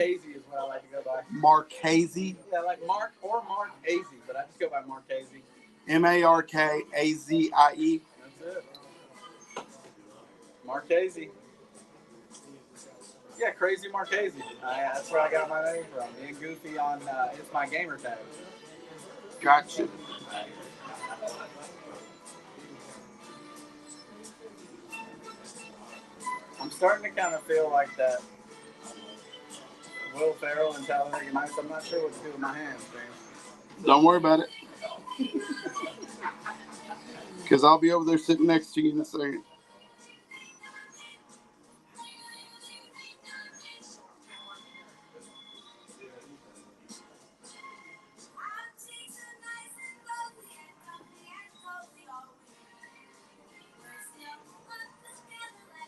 Hazy is what I like to go by. Marchese. Yeah, like Mark or Mark Hazy, but I just go by Mark Hazy. Markazie. That's it. Mark Hazy. Yeah, Crazy Marchese. That's where I got my name from. Being goofy on it's my gamer tag. Gotcha. I'm starting to kind of feel like that Will Ferrell and Talladega Nights. I'm not sure what to do with my hands, man. Don't worry about it. Because I'll be over there sitting next to you in a second.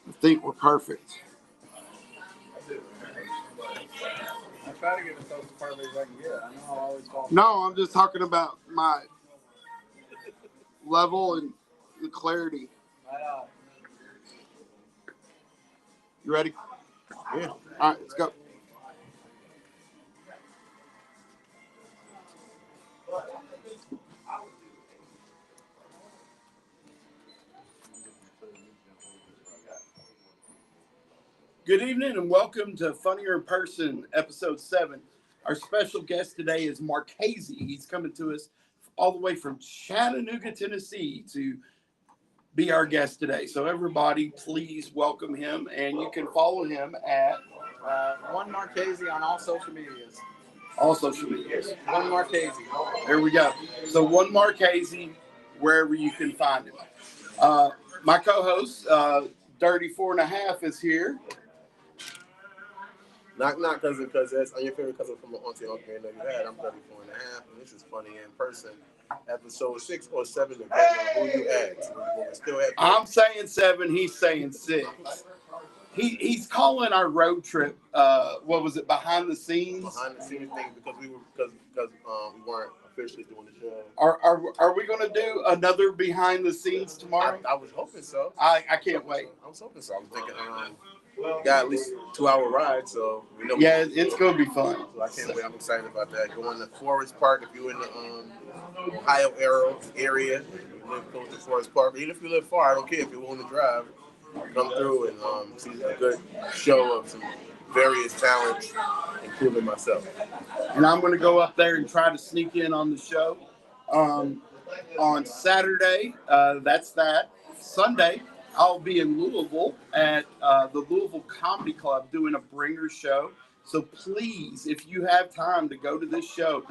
I think we're perfect. I try to get as close to perfect as I can get. I know I'll always fall. No, I'm just talking about my level and the clarity. Right on. You ready? Yeah. All right, let's go. Good evening and welcome to Funnier In Person, episode 7. Our special guest today is Marchese. He's coming to us all the way from Chattanooga, Tennessee to be our guest today. So everybody, please welcome him, and you can follow him at One Marchese on all social medias. all social medias. One Marchese. There we go. So one Marchese, wherever you can find him. My co-host, Dirty 4.5, is here. Knock, cousin, because that's your favorite cousin from the auntie uncle you had. I'm 34.5, and this is Funny In Person, episode 6 or 7, depending on who you ask. I'm saying 7, he's saying 6. He's calling our road trip. What was it? Behind the scenes. Behind the scenes thing because we weren't officially doing the show. Are we going to do another behind the scenes tomorrow? I was hoping so. I can't wait. I was hoping so. I was thinking got at least 2-hour ride, so we know. Yeah, it's going to be fun. So I can't wait. I'm excited about that. Going to Forest Park if you're in the Ohio area. You live close to Forest Park. Even if you live far, I don't care if you're willing to drive. Come through and see a good show of some various talents, including myself. And I'm going to go up there and try to sneak in on the show. On Saturday, that's that. Sunday, I'll be in Louisville at the Louisville Comedy Club doing a bringer show. So please, if you have time to go to this show,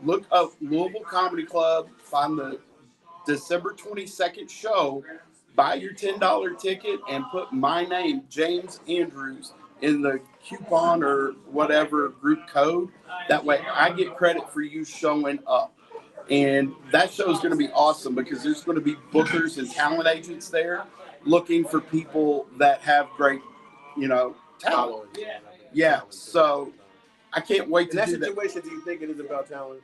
look up Louisville Comedy Club, find the December 22nd show, buy your $10 ticket, and put my name, James Andrews, in the coupon or whatever group code. That way I get credit for you showing up. And that show is going to be awesome because there's going to be bookers and talent agents there looking for people that have great, talent. Yeah. So I can't wait to do that. In that situation, do you think it is about talent?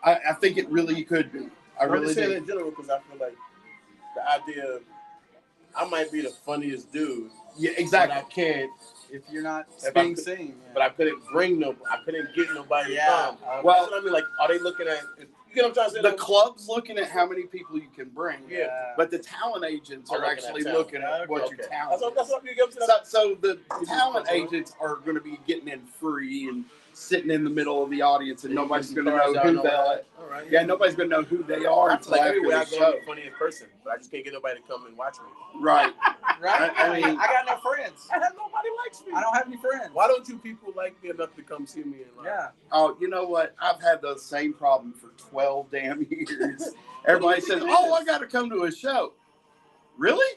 I think it really could be. I'm just saying in general because I feel like the idea of I might be the funniest dude. Yeah, exactly. But I can't. If you're not being seen. Yeah. But I couldn't I couldn't get nobody to come. Well, that's what I mean. Like, are they looking at? You get what I'm trying to say? The club's looking at how many people you can bring. Yeah. But the talent agents are actually looking at what your talent is. That's what you get to. So the talent agents are going to be getting in free and sitting in the middle of the audience, and nobody's going to know who they are. Yeah, nobody's going to know who they are until after the show. I'm funny in person, but I just can't get nobody to come and watch me. Right. Right? I mean, I got no friends. Nobody likes me. I don't have any friends. Why don't you people like me enough to come see me in live? Yeah. Oh, you know what? I've had the same problem for 12 damn years. Everybody says, "Oh, I got to come to a show." Really?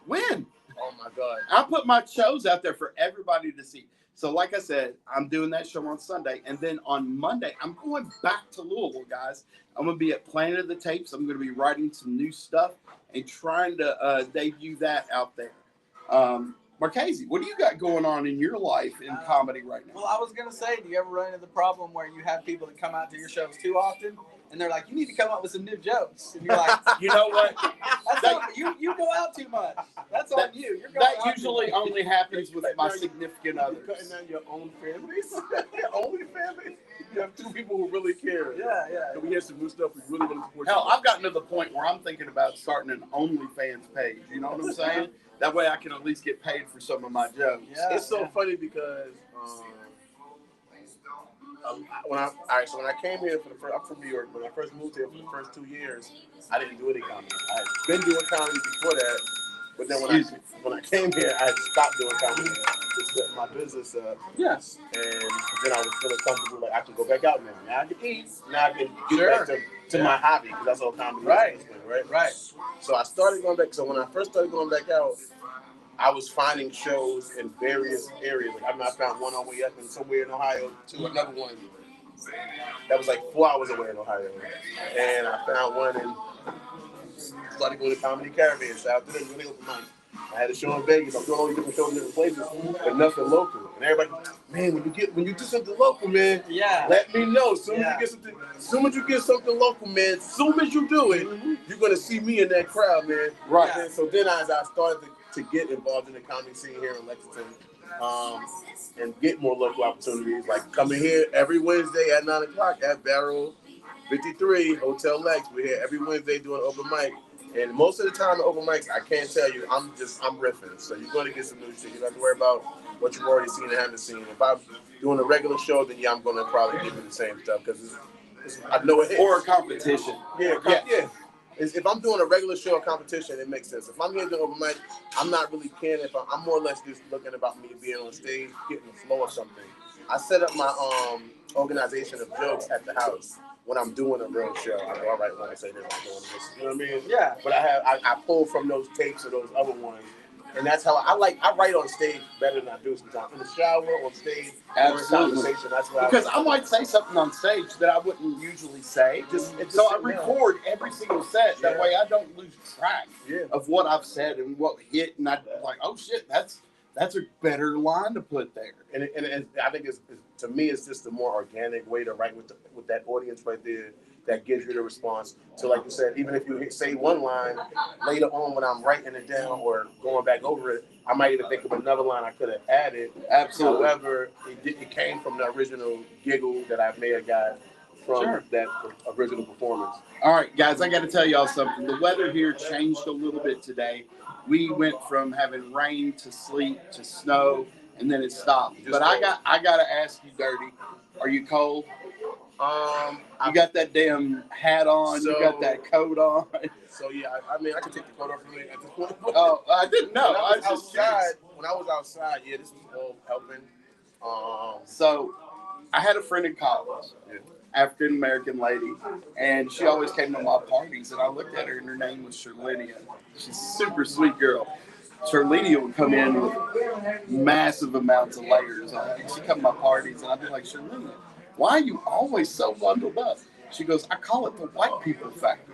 When? Oh my God. I put my shows out there for everybody to see. So like I said, I'm doing that show on Sunday. And then on Monday, I'm going back to Louisville, guys. I'm going to be at Planet of the Tapes. I'm going to be writing some new stuff and trying to debut that out there. Marchese, what do you got going on in your life in comedy right now? Well, I was gonna say, do you ever run into the problem where you have people that come out to your shows too often, and they're like, "You need to come up with some new jokes," and you're like, You know what? you go out too much. That's on you. You're going That out usually too much. only happens with my significant You're others. cutting down your own families. Your only family. You have two people who really care. Yeah. So we have some new stuff we really want to support. Hell, I've gotten to the point where I'm thinking about starting an OnlyFans page. You know what I'm saying? That way I can at least get paid for some of my jokes. Yeah. It's so funny because when I came here for the first, I'm from New York. When I first moved here for the first 2 years, I didn't do any comedy. I had been doing comedy before that, but then when I came here, I had stopped doing comedy to set my business up. Yes. And then I was feeling comfortable, like I can go back out now. Now I can eat. Now I can get back to my hobby, because that's all comedy is. Right. So I started going back. So when I first started going back out, I was finding shows in various areas. Like I found one on way up in somewhere in Ohio, to another one that was like 4 hours away in Ohio, and I found one and started going to Comedy Caravan. Shout out to them, really open mic. I had a show in Vegas. I'm doing all these different shows in different places, but nothing local. And everybody, man, when you do something local, man, let me know. As soon as you get something local, man, as soon as you do it, you're gonna see me in that crowd, man. Right. And so then as I started to get involved in the comedy scene here in Lexington, and get more local opportunities, like coming here every Wednesday at 9 o'clock at Barrel 53 Hotel Lex. We're here every Wednesday doing open mic. And most of the time, the open mics, I can't tell you, I'm riffing. So you're going to get some new shit. You don't have to worry about what you've already seen and haven't seen. If I'm doing a regular show, then I'm going to probably give you the same stuff, because I know it hits. Or a competition. Yeah. If I'm doing a regular show or competition, it makes sense. If I'm here doing open mic, I'm not really caring. I'm more or less just looking about me being on stage, getting the flow or something. I set up my organization of jokes at the house. When I'm doing a real show, I go, all right, when I say this, I'm doing this. You know what I mean? Yeah. But I pull from those tapes or those other ones. And that's how I write on stage better than I do sometimes. In the shower, on stage, Absolutely. Conversation. That's what Because I might say something on stage that I wouldn't usually say. So I record every single set. That way I don't lose track of what I've said and what hit. And I'm like, oh shit, that's a better line to put there. And I think to me, it's just a more organic way to write with that audience right there that gives you the response. So like you said, even if you say one line, later on when I'm writing it down or going back over it, I might even think of another line I could have added. Absolutely. However, it came from the original giggle that I may have got from that original performance. All right, guys, I got to tell y'all something. The weather here changed a little bit today. We went from having rain to sleet to snow, and then it stopped. But I got to ask you, Dirty, are you cold? You got that damn hat on. You got that coat on. So yeah, I mean, I could take the coat off for me at this point. Oh, I didn't know. When I was outside, this was all helping. So, I had a friend in college, African American lady, and she always came to my parties. And I looked at her, and her name was Shirlenia. She's a super sweet girl. Shirlenia would come in with massive amounts of layers on. She'd come to my parties, and I'd be like, Shirlenia, why are you always so bundled up? She goes, I call it the white people factor.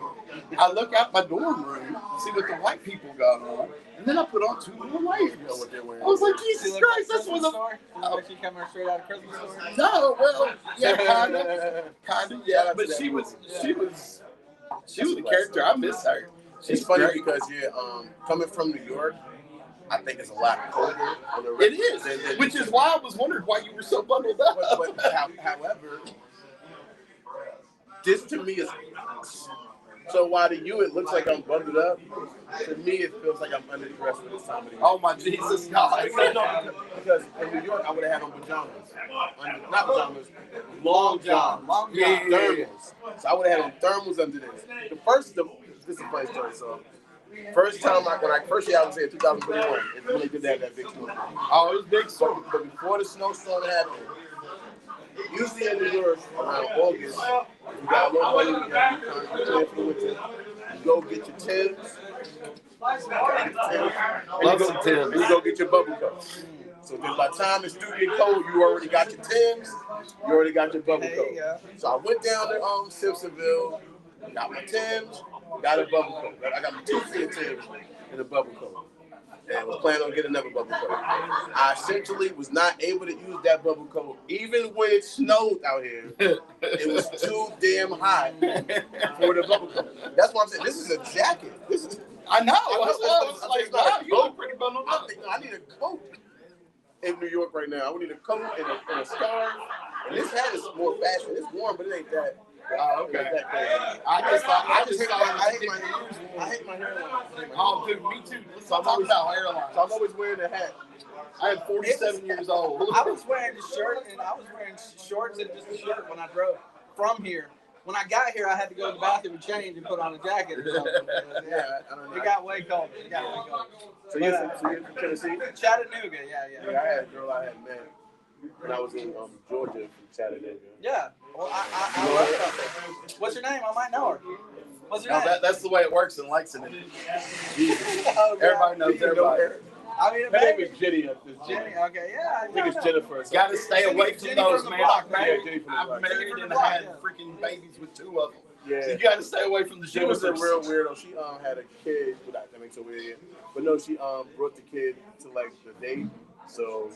I look out my dorm room, see what the white people got on, and then I put on 2 more layers. You know what they're wearing. I was like, Jesus Christ, that's what she coming straight out of Christmas store? No, well, yeah, kind of, yeah. But she was a character. I miss her. It's funny because coming from New York, I think it's a lot colder. It is, which is why I was wondering why you were so bundled up. But however, this to me is so. While to you it looks like I'm bundled up, to me it feels like I'm underdressed for this time of the year. Oh my Jesus God! Because in New York I would have had on pajamas, not pajamas, long johns, thermals. So I would have had on thermals under this. This is a funny story. So. First year I was here in 2021, it really did that big storm. Oh, it was big storm. But before the snowstorm happened, usually in New York around August, you got a little money, you got to for the winter. You go get your Timbs. And you go get your bubble coat. So then by the time it's due get cold, you already got your Timbs, you already got your bubble coat. So I went down to Simpsonville, got my Timbs, got a bubble coat. I got my 2 Timbs and a bubble coat. and was planning on getting another bubble coat. I essentially was not able to use that bubble coat, even when it snowed out here. It was too damn hot for the bubble coat. That's why I'm saying this is a jacket. This is. I know. I was like, wow, you look pretty bundled up. I need a coat in New York right now. I would need a coat and a scarf. And this hat is more fashion. It's warm, but it ain't that. Oh, okay. That crazy. I hate my hairline. Oh, dude, me too. So I'm always about hairline. So I'm always wearing a hat. I am 47 years old. I was wearing a shirt and I was wearing shorts and just a shirt when I drove from here. When I got here, I had to go to the bathroom and change and put on a jacket or something. Yeah, I don't know. It got way colder. So you're from Tennessee? Chattanooga, yeah. Yeah, I had a girl I had met when I was in Georgia from Chattanooga. Yeah. Well, I love it up there. What's her name? I might know her. What's her name? That's the way it works in Lexington. Oh, everybody knows everybody. I mean, her name is Jenny. Jenny, okay, yeah. I think it's Jennifer. Got to stay away from those, man. Block, I'm married and I had freaking babies with 2 of them. Yeah. So you got to stay away from the She was a real weirdo. She had a kid. That makes it weird. But no, she brought the kid to like the date. So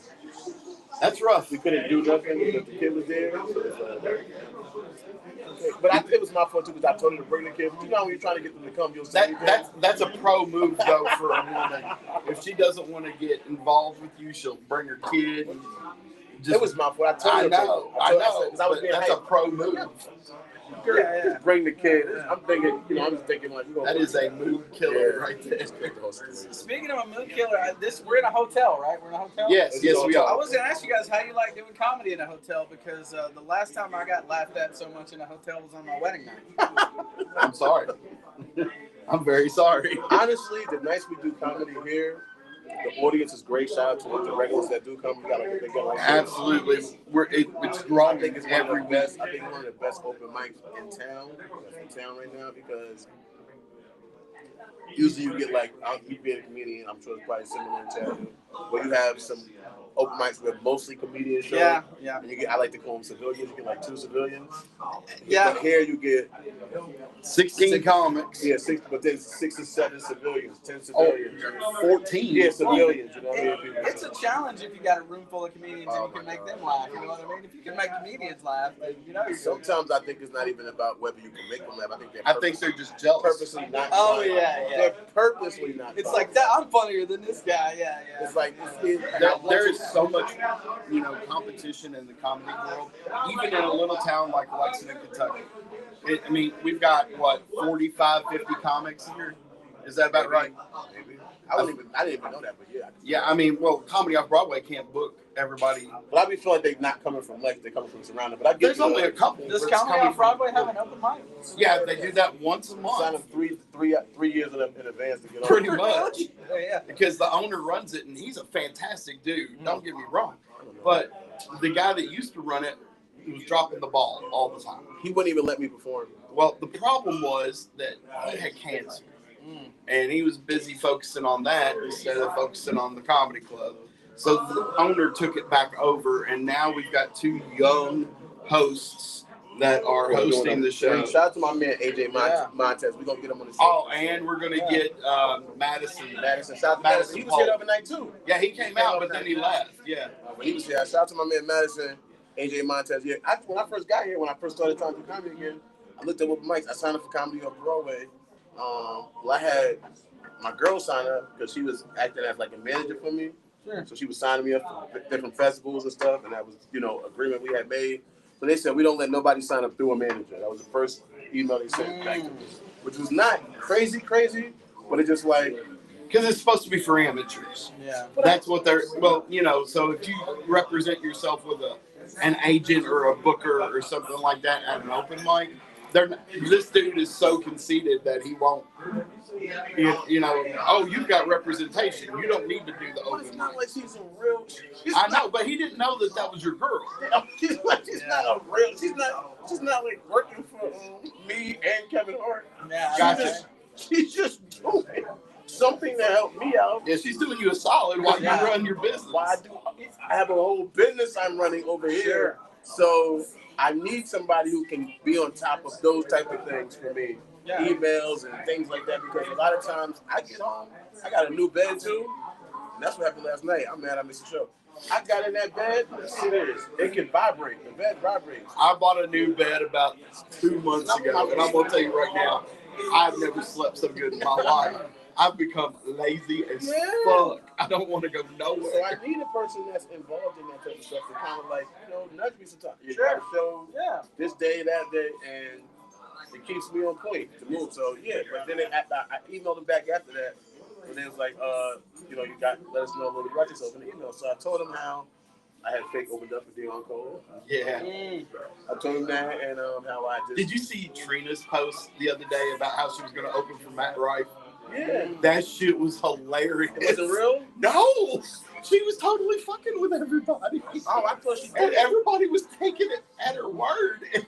that's rough. We couldn't do nothing because the kid was there. So but it was my fault too because I told her to bring the kid. But you know when you're trying to get them to come, you'll say that's a pro move though for a woman. If she doesn't want to get involved with you, she'll bring her kid. It was my fault. I know. That's a pro move. Just bring the kid. I'm thinking, I'm just thinking like that is a mood killer right there. Speaking of a mood killer, we're in a hotel, right? We're in a hotel. Yes, we are. I was gonna ask you guys how you like doing comedy in a hotel because the last time I got laughed at so much in a hotel was on my wedding night. I'm sorry. I'm very sorry. Honestly, the nights we do comedy here, the audience is great. Shout out to the regulars that do come. We got like a big absolutely. It's growing. I think it's every best. I think one of the best open mics in town right now because usually you get like you being a comedian. I'm sure it's probably similar in town, where you have some open mics with mostly comedian shows. Yeah. And I like to call them civilians. You get like 2 civilians. Yeah. But here you get 16 comics. Yeah, 6, but then 6 or 7 civilians, 10 civilians, 14. Yeah, civilians. You know what I mean? It's a challenge if you got a room full of comedians and you can make them laugh. You know what I mean? If you can make comedians laugh, then Sometimes I think it's not even about whether you can make them laugh. I think they're just jealous. Purposely not. Oh yeah. They're purposely not. It's like that. I'm funnier than this guy. Yeah. It's like there is so much, competition in the comedy world, even in a little town like Lexington, Kentucky. We've got 45, 50 comics here. Is that about right? Maybe. I didn't even know that, but yeah. Yeah, Comedy Off Broadway can't book everybody. But I be feeling like they're not coming from Lex, they're coming from surrounding. But I get there's only a couple. Does Comedy Off Broadway have an open mic? Yeah, they do that once a month. Sign them 3 years in advance to get on. Pretty much. Yeah. Because the owner runs it, and he's a fantastic dude. Don't get me wrong. But the guy that used to run it was dropping the ball all the time. He wouldn't even let me perform. Well, the problem was that he had cancer. And he was busy focusing on that instead of focusing on the comedy club. So the owner took it back over, and now we've got 2 young hosts that are hosting the show. Shout out to my man AJ Montez. We're gonna get him on the show. Oh, and we're gonna get Madison. Shout out to Madison. He was here the other night too. Yeah, he came out, but then he left. Yeah. When he was here. Shout out to my man Madison, AJ Montez. Yeah, when I first got here, when I first started trying to do comedy again, I looked at open mics. I signed up for Comedy Off Broadway. I had my girl sign up because she was acting as like a manager for me. Sure. So she was signing me up for different festivals and stuff, and that was, agreement we had made. So they said we don't let nobody sign up through a manager. That was the first email they sent back to me, which was not crazy, but it's just like because it's supposed to be for amateurs. Yeah, that's what they're. Well, so if you represent yourself with an agent or a booker or something like that at an open mic. This dude is so conceited that he won't, you've got representation. You don't need to do the open mic. It's not like she's a real. I know, but he didn't know that was your girl. She's not a real. She's not like working for me and Kevin Hart. Yeah, gotcha. She's just doing something to help me out. Yeah, she's doing you a solid while you run your business. I have a whole business I'm running over here. So I need somebody who can be on top of those type of things for me. Emails and things like that, because a lot of times I get home, I got a new bed too, And that's what happened last night. I'm mad I missed the show. I got in that bed. Serious. It can vibrate. The bed vibrates. I bought a new bed about 2 months ago, and I'm gonna tell you right now, I've never slept so good in my life. I've become lazy as fuck. I don't want to go nowhere. So I need a person that's involved in that type of stuff to kind of like, nudge me sometimes. You Sure. got to show this day, that day, and it keeps me on point to move. So yeah, but then I emailed them back after that, and they was like, you let us know a little about yourself in the email. So I told them how I had fake opened up for Dion Cole. Yeah. I told him that, and how I just. Did you see Trina's post the other day about how she was going to open for Matt Rife? Yeah. That shit was hilarious. Was it real? No! She was totally fucking with everybody. Oh, I thought she did. And everybody was taking it at her word. I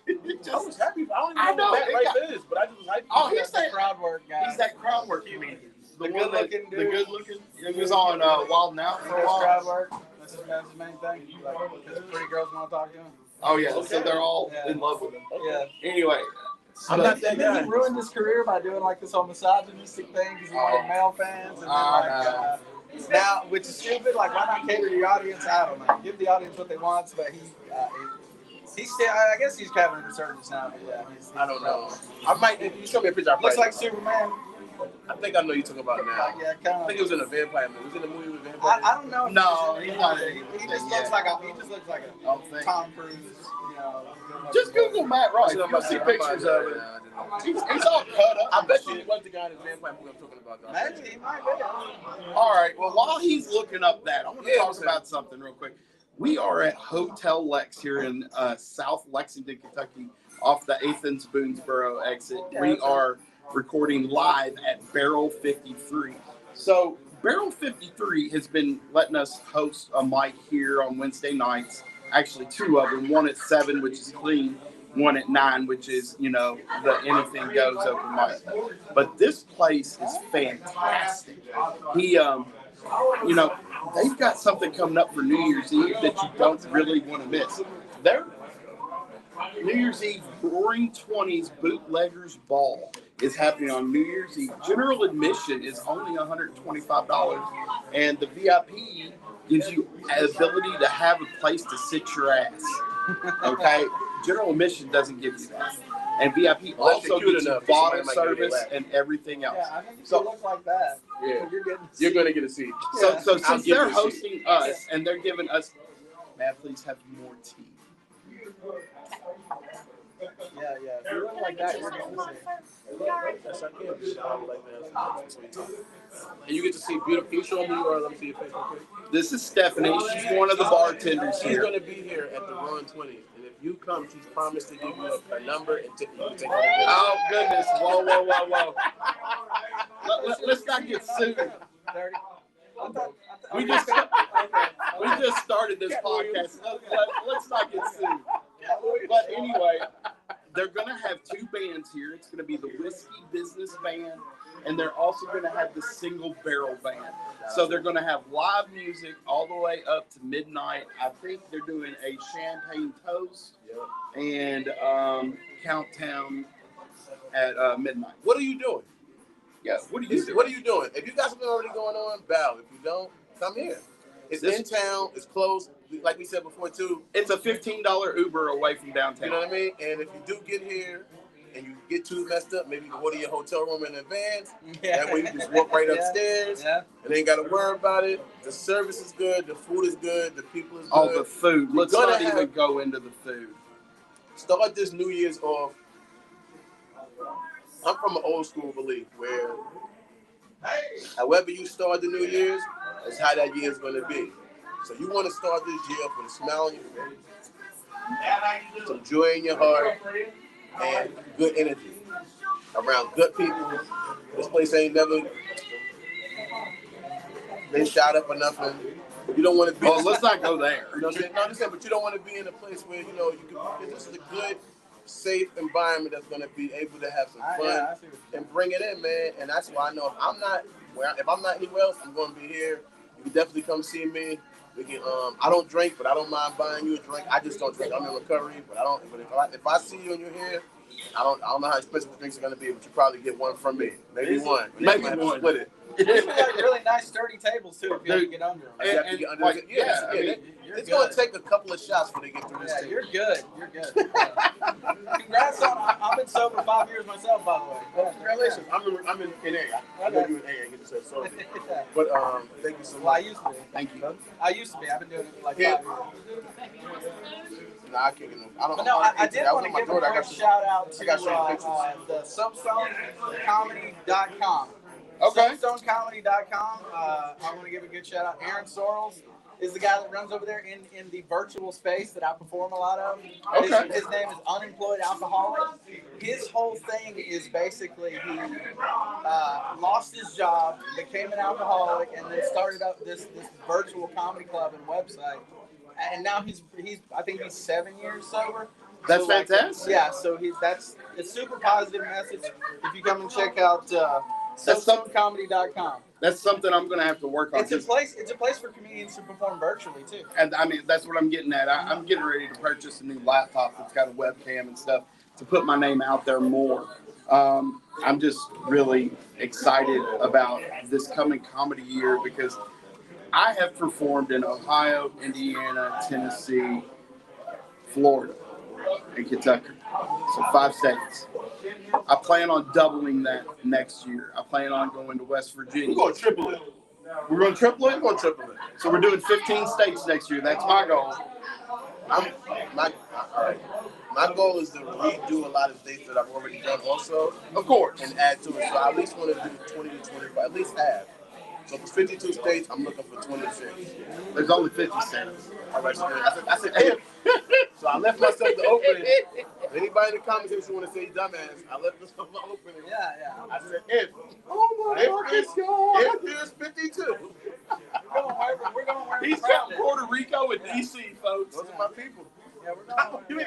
was happy. I don't even know what Matt Rife is, but I just was happy. Oh, he's that crowd work guy. He's that crowd work comedian. The good looking dude. The good looking. He was on Wild 'N Out for a while. Crowd work. That's his main thing. Because pretty girls want to talk to him. Oh, yeah. Okay. So they're all in love with him. Yeah. Anyway. I'm not that guy. He ruined his career by doing like this whole misogynistic thing because he wanted male fans. And then now, which is stupid. Like, why not cater to the audience? I don't know. Give the audience what they want. But he's still, I guess he's having a resurgence now. But yeah, I don't know. I might. If you show me a picture, looks like Superman. I think I know you talking about it now. Yeah, kind of. I think it was in a vampire movie. Was it in a movie with vampire? I don't know. No, he's not. He just looks like a Tom Cruise. Just Google Matt Rife. You'll see pictures of it. He's all cut up. I bet you was the guy in the vampire movie I'm talking about. Though. Maybe he might be. All right. Well, while he's looking up that, I want to talk about something real quick. We are at Hotel Lex here in South Lexington, Kentucky, off the Athens Boonesboro exit. We are recording live at Barrel 53. So Barrel 53 has been letting us host a mic here on Wednesday nights. Actually, two of them. One at 7, which is clean. One at 9, which is, the anything goes open mic. But this place is fantastic. They've got something coming up for New Year's Eve that you don't really want to miss. Their New Year's Eve Roaring 20s Bootleggers Ball is happening on New Year's Eve. General admission is only $125, and the VIP gives you an ability to have a place to sit your ass. Okay? General admission doesn't give you that. And VIP also gives you bottle service and everything else. Yeah, I think if you look like that, you're going to get a seat. So since they're hosting us and they're giving us, may I please have more tea? Yeah. If you look like that, you're getting to see. And you get to see beautiful. Can you show me or let me see your face real quick? This is Stephanie. She's one of the bartenders She's here. going to be here at the Roaring 20s. And if you come, she's promised to give you a number and tip you. Oh, goodness. Whoa. Let's not get sued. 30. We just started this podcast. Let's not get sued. But anyway, they're going to have 2 bands here. It's going to be the Whiskey Business Band, and they're also going to have the Single Barrel Band. So they're going to have live music all the way up to midnight. I think they're doing a champagne toast and countdown at midnight. What are you doing? Yeah, what are you doing? What are you doing? If you got something already going on, bow. If you don't, come here. It's in town. It's close. Like we said before, too. It's a $15 Uber away from downtown. You know what I mean? And if you do get here and you get too messed up, maybe you can go to your hotel room in advance. That way you just walk right upstairs and ain't got to worry about it. The service is good. The food is good. The people is good. Oh, the food. Let's not even go into the food. Start this New Year's off. I'm from an old school belief where however you start the New Year's is how that year is going to be. So you want to start this year with a smile on your face, some joy in your heart, and good energy around good people. This place ain't never been shot up or nothing. You don't want to be. Oh, let's not go there. You know what I'm saying? No, I'm just saying, but you don't want to be in a place where you can. This is a good, safe environment that's going to be able to have some fun and bring it in, man. And that's why I know if I'm not anywhere else, I'm going to be here. You can definitely come see me. We can. I don't drink, but I don't mind buying you a drink. I just don't drink. I'm in recovery, but I don't. But if I see you and you're here, I don't know how expensive the drinks are going to be, but you probably get one from me. Maybe one. Maybe one. Split it. These are like really nice, sturdy tables too. If you have to get under them. You have to get under it. Yeah, I mean, it's going to take a couple of shots for they get through this table. You're good. You're good. Congrats on. I've been sober 5 years myself, by the way. Well, congratulations. I'm in AA. I know you in AA. Get yourself sober. But thank you so much. Well, I used to be. Thank you. I used to be. I've been doing it for like 5 years. Nah, I can't get no. I don't. But no, I did want to give a quick shout out to the Soapstonecomedy.com. Okay. Soapstonecomedy.com. I want to give a good shout out. Aaron Sorrells is the guy that runs over there in the virtual space that I perform a lot of. Okay. His name is Unemployed Alcoholic. His whole thing is basically he lost his job, became an alcoholic, and then started up this virtual comedy club and website. And now he's I think he's 7 years sober. That's so fantastic. Yeah, so that's a super positive message. If you come and check out Soapstonecomedy.com. That's something I'm going to have to work on. It's a place for comedians to perform virtually too. And I mean, that's what I'm getting at. I'm getting ready to purchase a new laptop that's got a webcam and stuff to put my name out there more. I'm just really excited about this coming comedy year because I have performed in Ohio, Indiana, Tennessee, Florida, and Kentucky. So 5 states. I plan on doubling that next year. I plan on going to West Virginia. We're going to triple it. We're going to triple it? We're going to triple it. So we're doing 15 states next year. That's my goal. My goal is to redo a lot of states that I've already done also. Of course. And add to it. So I at least want to do 20 to 25, at least half. So for 52 states, I'm looking for 26. There's only 50 states. All right, so I said if. So I left myself the opening. Anybody in the comments section want to say dumbass, I left myself the opening. Yeah. I said if. Oh my God. If there's 52. We're going where He's got Puerto Rico and DC, folks. Those are my people. Yeah, we're going.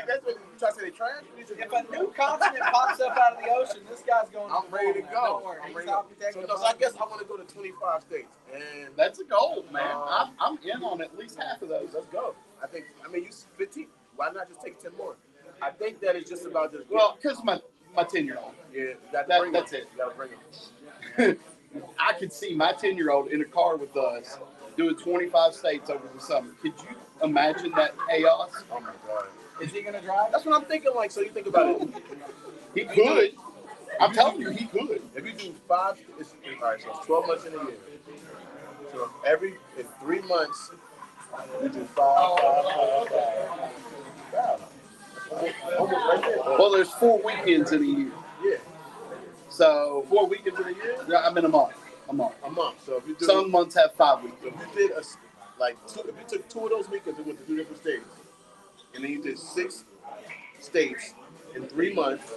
That's what you try to say. They trash. If a new continent pops up out of the ocean, this guy's going. I'm ready to go. Don't worry. I'm ready to go. So I guess I want to go to 25 states, and That's a goal, man. I'm in on at least half of those. let's go. I mean, you 15. Why not just take 10 more? I think that is just about just. Well, because my 10-year-old. Yeah, That's it. You gotta bring him. I could see my 10-year-old in a car with us doing 25 states over the summer. Could you imagine that chaos? Oh my God. Is he gonna drive? That's what I'm thinking. Like, so you think about it. He could. I'm telling you, he could. If you do 5, all right. So it's 12 months in a year. So in 3 months, you do 5. Wow. Almost right there. Well, there's 4 weekends in a year. Yeah. So 4 weekends in a year. yeah, I'm in a month. A month. So if you do, Some months have 5 weeks. so if you did if you took 2 of those weekends and went to 2 different states, and then you did 6 states in 3 months,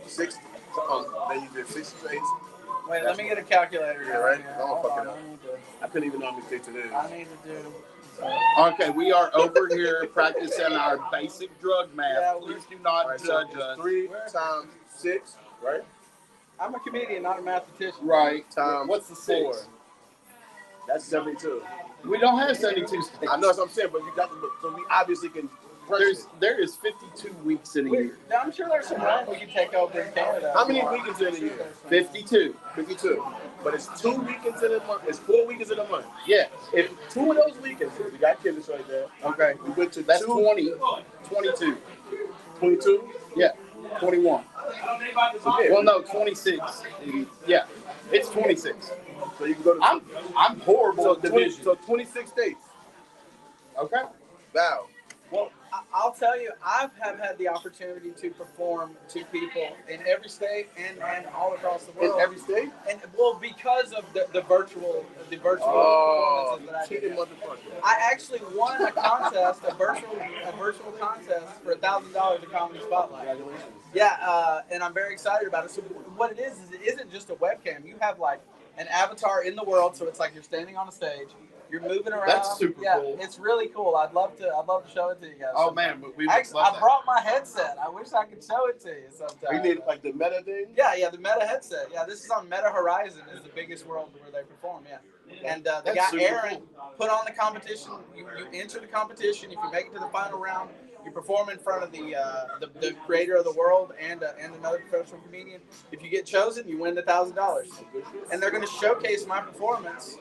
6. Then you did 6 states. Wait, let me get a calculator. Yeah, right. Don't fuck it I up. need to. I couldn't even know how many states it is. I need to do. Okay, we are over here practicing our basic drug math. Yeah, Please do not All right, so judge it's us. 3 times 6, right? I'm a comedian, not a mathematician. Right. Times What's the 4. 6? That's 72. We don't have 72 states. I know what I'm saying, but you got to look. So we obviously can. There is 52 weeks in a year. I'm sure there's some land we can take over in Canada. How many weekends in a year? 52. 52. But it's 2 weekends in a month. It's 4 weekends in a month. Yes. If 2 of those weekends, we got kids right there. Okay. We went to That's 2, 20. 22. 22. Yeah. 21. So, yeah. Well, no, 26. Yeah. It's 26. So you can go to. I'm horrible so at division. So 26 states. Okay. Wow. Well, I'll tell you, I have had the opportunity to perform to people in every state and all across the world. In every state? And well, because of the virtual performances that I did. Cheating motherfucker. I actually won a contest, a virtual contest for $1,000 at Comedy Spotlight. Congratulations. Yeah, and I'm very excited about it. So what it is it isn't just a webcam. You have like an avatar in the world, so it's like you're standing on a stage. You're moving around. That's super cool. It's really cool. I'd love to show it to you guys. Oh man, but we actually, I brought my headset. I wish I could show it to you sometime. You need like the meta thing? Yeah, the Meta headset. Yeah, this is on Meta Horizon, is the biggest world where they perform. Yeah, and the guy Aaron put on the competition. You enter the competition. If you make it to the final round, You perform in front of the creator of the world and another professional comedian. If you get chosen, you win $1,000, and they're going to showcase my performance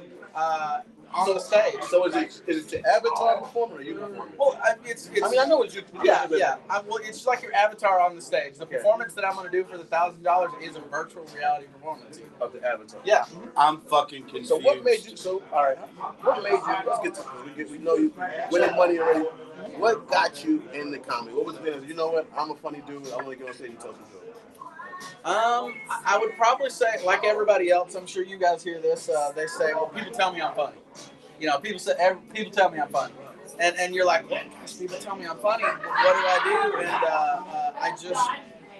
on the stage. So is it your avatar performing or you performing? Well, it's I mean, I know it's you. yeah. Well, it's like your avatar on the stage. The performance that I'm going to do for the $1,000 is a virtual reality performance Of the avatar. Yeah. I'm fucking confused. So what made you? So all right, what made you? Let's get to we know you winning money already. What got you in the comedy? What was the thing? You know what? I'm a funny dude. I want to get on stage and tell some jokes. I would probably say, like everybody else, I'm sure you guys hear this. They say, "Well, people tell me I'm funny." You know, people tell me I'm funny, and you're like, "Well, gosh, people tell me I'm funny. What do I do?" And I just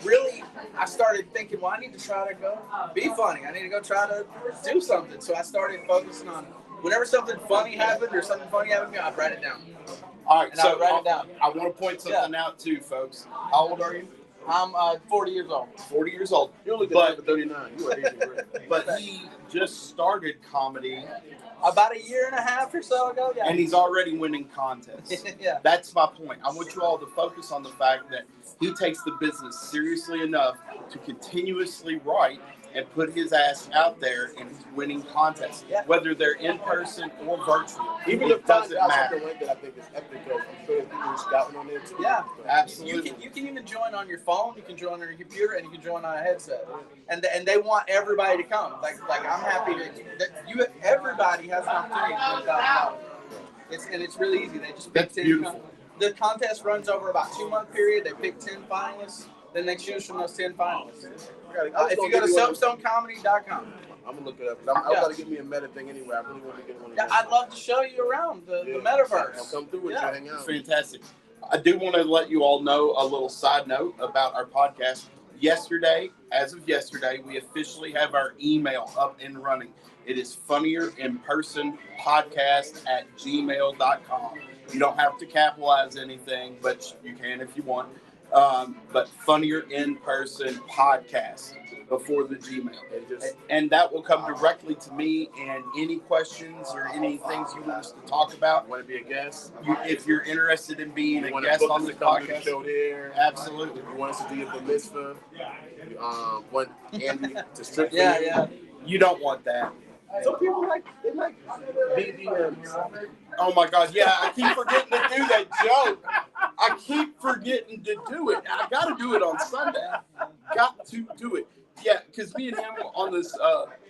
really, I started thinking, well, I need to try to go be funny. I need to go try to do something. So I started focusing on whenever something funny happened or something funny happened to me, I'd write it down. All right, And so I'd write it down. I want to point something out too, folks. How old are you? I'm 40 years old. 40 years old. You look at for 39. You are aging great. But he just started comedy about a year and a half or so ago. Yeah. And he's already winning contests. Yeah. That's my point. I want you all to focus on the fact that he takes the business seriously enough to continuously write and put his ass out there, and he's winning contests, whether they're in person or virtual. Even it doesn't matter. Something like that, I think is epic. I'm sure people scouting on there too. Yeah, absolutely. You can even join on your phone. You can join on your computer, and you can join on a headset. And they want everybody to come. Like I'm happy that everybody has an opportunity to win $1,000. It's really easy. They just pick 10. Beautiful. The contest runs over about a 2-month period. They pick 10 finalists. Then they choose from those 10 finalists. If you go to soapstonecomedy.com. I'm gonna look it up. I'm gonna give me a meta thing anyway. I really want to get one. Yeah, I'd love to show you around the metaverse. I'll come through with you, hang out. Fantastic. I do want to let you all know a little side note about our podcast. As of yesterday, we officially have our email up and running. It is funnierInPersonPodcast@gmail.com. You don't have to capitalize anything, but you can if you want. But Funnier In Person Podcast before the Gmail. And that will come directly to me, and any questions or any things you want us to talk about. Want to be a guest? If you're interested in being a guest on the podcast. Show there. Absolutely. You want us to do the mitzvah? Want Andy to strip for Yeah, you? yeah. You don't want that. Some people like BBMs. Oh my God, yeah, I keep forgetting to do that joke. I keep forgetting to do it. I got to do it on Sunday. Got to do it. Yeah, because me and him on this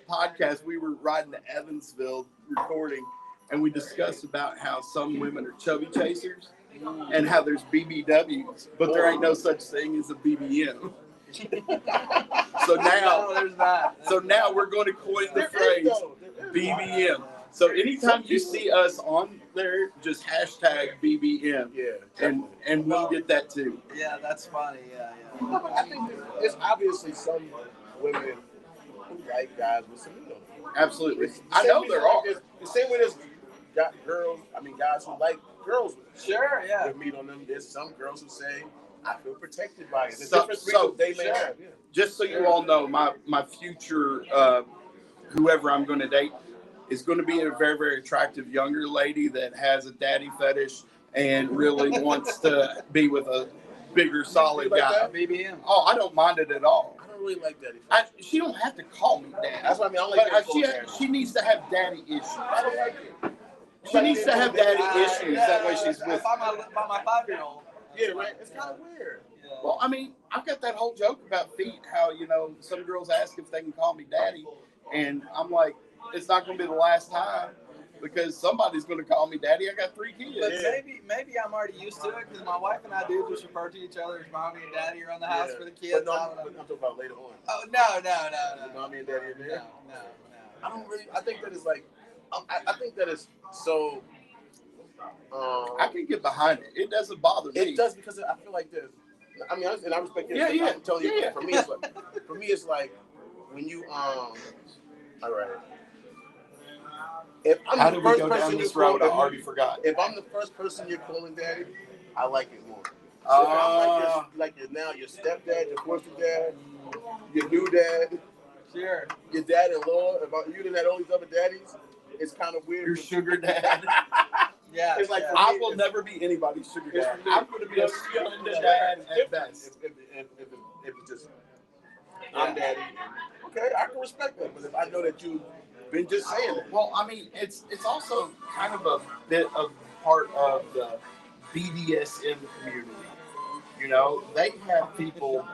podcast, we were riding to Evansville recording, and we discussed about how some women are chubby chasers and how there's BBWs, but there ain't no such thing as a BBM. So now we're going to coin the phrase BBM. So anytime you see us on there, just hashtag BBM. Yeah. And we'll get that too. Yeah, that's funny. Yeah. No, but I think there's obviously some women who like guys with some ego. Absolutely. I know there are. The same way there's guys who like girls with them. Sure, yeah. We meet on them. There's some girls who say, I feel protected by it. So they may have. Yeah. Just so you all know, my future, whoever I'm going to date, is going to be a very, very attractive younger lady that has a daddy fetish and really wants to be with a bigger, solid guy. BBM. Oh, I don't mind it at all. I don't really like daddy. She don't have to call me daddy. That's what I mean. I don't like she needs to have daddy issues. I don't like it. She needs to have daddy issues. That way she's with. By my 5-year-old. Yeah, right. It's kind of weird. Yeah. Well, I mean, I've got that whole joke about feet. How some girls ask if they can call me daddy, and I'm like, it's not going to be the last time because somebody's going to call me daddy. I got 3 kids. But maybe I'm already used to it because my wife and I do just refer to each other as mommy and daddy around the house for the kids. But I'm talking about later on. Oh no. Mommy and daddy in there. No. I don't really. I think that is like. I think that is so. I can get behind it. It doesn't bother me. It does because I feel like this. I mean, and I respect it. Yeah. I'm telling you, for me, it's like when you All right. If I'm How the did we first go person down this road? I already forgot. If I'm the first person you're calling daddy, I like it more. So I'm like your stepdad, your foster dad, your new dad, Sure. your dad-in-law. If you didn't have all these other daddies, it's kind of weird. Your sugar dad. Yeah. It's like I will never be anybody's sugar dad. I'm going to be a Splenda dad at best. If it's just I'm daddy. Okay, I can respect that. But if I know that you've been just saying it. Well, I mean, it's also kind of a bit of part of the BDSM community. You know, they have people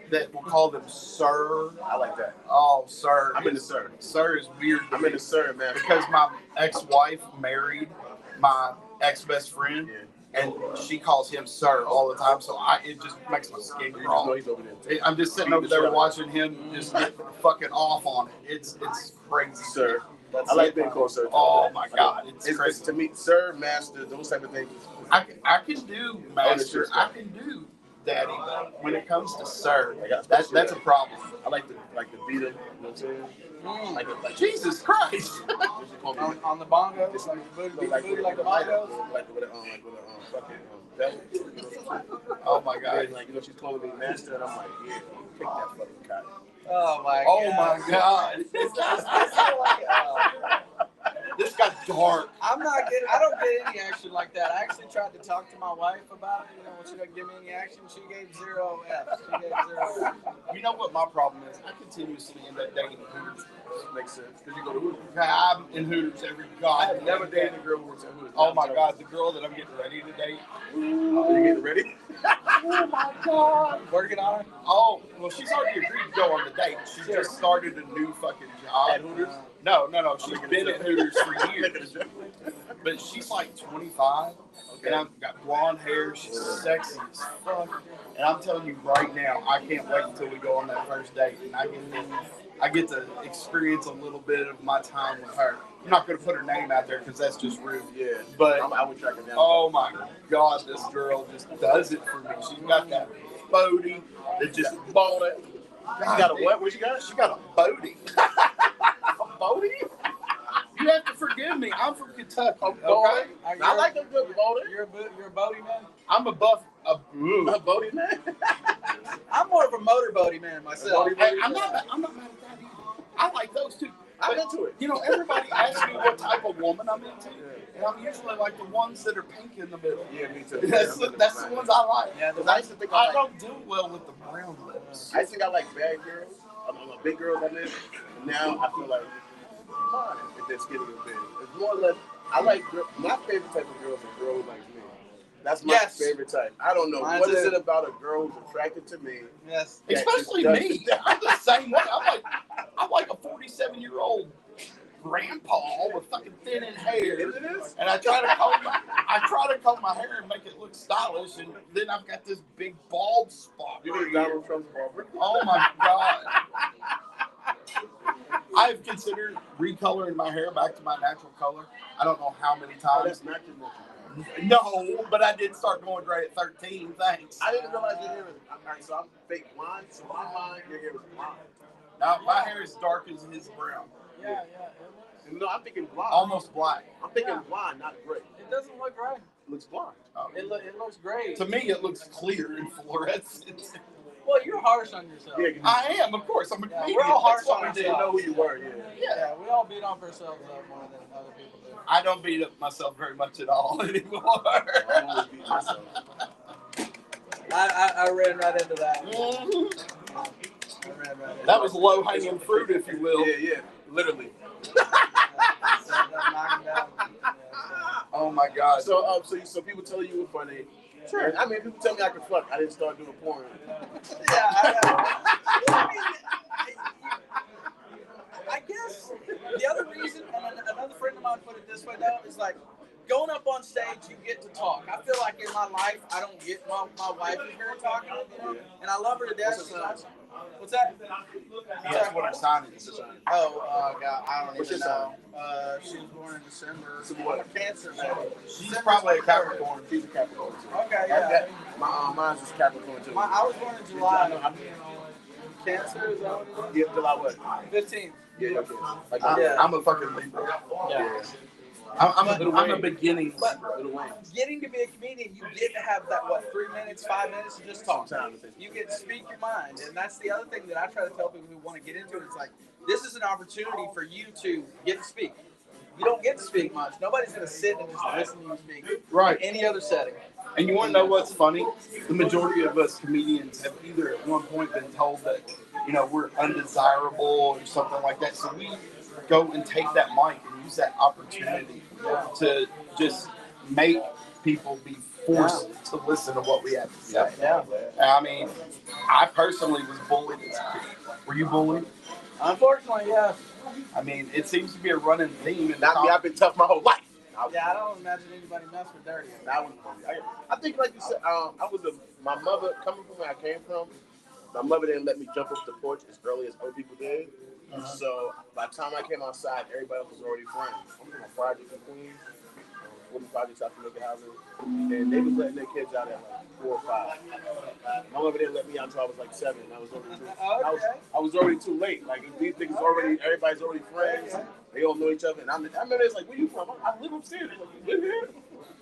that will call them sir. I like that. Oh, sir. I'm into sir. Sir is weird. I'm into sir, man. Because my ex-wife married my ex-best friend. Yeah. And she calls him sir all the time, so it just makes my skin crawl. No, he's over there. I'm just sitting over there watching him just get fucking off on it. It's crazy, sir. I like being called sir. Oh my god, it's crazy. To me, sir, master, those type of things. I can do master. I can do daddy, but when it comes to sir, that's a problem. I like to beat him. You know what I'm saying? Like Jesus Christ. on the bongos, like the bongos, like with a fucking belt. Oh my god! Like she's calling me master, and I'm like, yeah, kick that fucking cock. Oh my god! This got dark. I don't get any action like that. I actually tried to talk to my wife about it. When she didn't give me any action, she gave 0 F's. You know what my problem is? I continuously end up dating Hooters. Makes sense. Because you go to Hooters. I'm in Hooters every I have never dated a girl who works at Hooters. Oh my god, the girl that I'm getting ready to date. Are you getting ready? Oh my god. Working on it? Oh, well, she's already agreed to go on the date. She just started a new fucking job. At Hooters? No. She's been at Hooters for years. But she's like 25. Okay. And I've got blonde hair. She's sexy as fuck. And I'm telling you right now, I can't wait until we go on that first date. And I get to experience a little bit of my time with her. I'm not going to put her name out there because that's just rude. Yeah. But I would track her down. Oh my god, this girl just does it for me. She's got that booty that just bought it. She got a what? What she got? She got a booty. A booty? You have to forgive me. I'm from Kentucky. Okay? I like a good boater. You're a boaty man? I'm a boaty man? I'm more of a motorboaty man myself. Hey, I'm not mad at that either. I like those too. I'm into it. You know, everybody asks me what type of woman I'm into, and I'm usually like the ones that are pink in the middle. Yeah, me too. That's the ones I like. Yeah, I used to think I don't do well with the brown lips. I used to think I like bad girls. I'm a big girl I live. Now I feel like fine if they're skinny or big. It's more or less I like my favorite type of girls are girls like me. That's my favorite type. I don't know what is it about a girl who's attracted to me. Yes, especially me. I'm the same way. I'm like a 47-year-old grandpa with fucking thin hair. And I try to comb my hair and make it look stylish, and then I've got this big bald spot. You need Donald Trump's barber. Oh my god. I've considered recoloring my hair back to my natural color. I don't know how many times. That's not your natural. No, but I did start going gray at 13. Thanks. I didn't realize your hair was. Alright, so I'm fake blonde. So my mind, your hair was blonde. Now my hair is dark as his brown. Yeah. No, I'm thinking blonde. Almost black. I'm thinking blonde, not gray. It doesn't look gray. It looks blonde. It looks great. To me, it looks clear and fluorescent. Well, you're harsh on yourself. Yeah, I am, of course. I'm a comedian. We're all harsh That's on why we ourselves. didn't know who you were. Yeah, we all beat off ourselves more than other people do. I don't beat up myself very much at all anymore. I always beat myself. I ran right into that. That was low-hanging fruit, if you will. Yeah, literally. Oh my god. So people tell you you're funny. Sure. I mean, people tell me I can fuck. I didn't start doing porn. I guess the other reason, and another friend of mine put it this way though, is like going up on stage, you get to talk. I feel like in my life, I don't get my wife is here talking, and I love her to death. What's that? That's what her sign is. Oh, God, I don't even know. She was born in December. What? Cancer, man. She's probably a Capricorn. She's a Capricorn too. Okay, yeah. Mine's is Capricorn too. I was born in July. Cancer, is that what it is? Yeah, July what? 15th. Yeah, okay. I'm a fucking Libra. Yeah. I'm a beginning. But getting to be a comedian, you get to have that, 3 minutes, 5 minutes to just talk. You get to speak your mind. And that's the other thing that I try to tell people who want to get into it. It's like, this is an opportunity for you to get to speak. you don't get to speak much. Nobody's going to sit and just listen to you speak. Right. In any other setting. And you want to know what's funny? The majority of us comedians have either at one point been told that, we're undesirable or something like that. So we go and take that mic and use that opportunity to just make people be forced to listen to what we have to say. Yeah. I mean, I personally was bullied as a kid. Were you bullied? Unfortunately, yes. I mean, it seems to be a running theme. Not me. I've been tough my whole life. Yeah, I don't imagine anybody mess with Dirty. I think, like you said, my mother, coming from where I came from, my mother didn't let me jump off the porch as early as other people did. So by the time I came outside, everybody else was already friends. I'm from a project in Queens, 40 projects out to make housing, and they was letting their kids out at like 4 or 5. My mother didn't let me out until I was like 7. I was already too. I was already too late. Like these niggas already, everybody's already friends. They all know each other. And I remember it's like, where you from? I live upstairs. Like, you live here?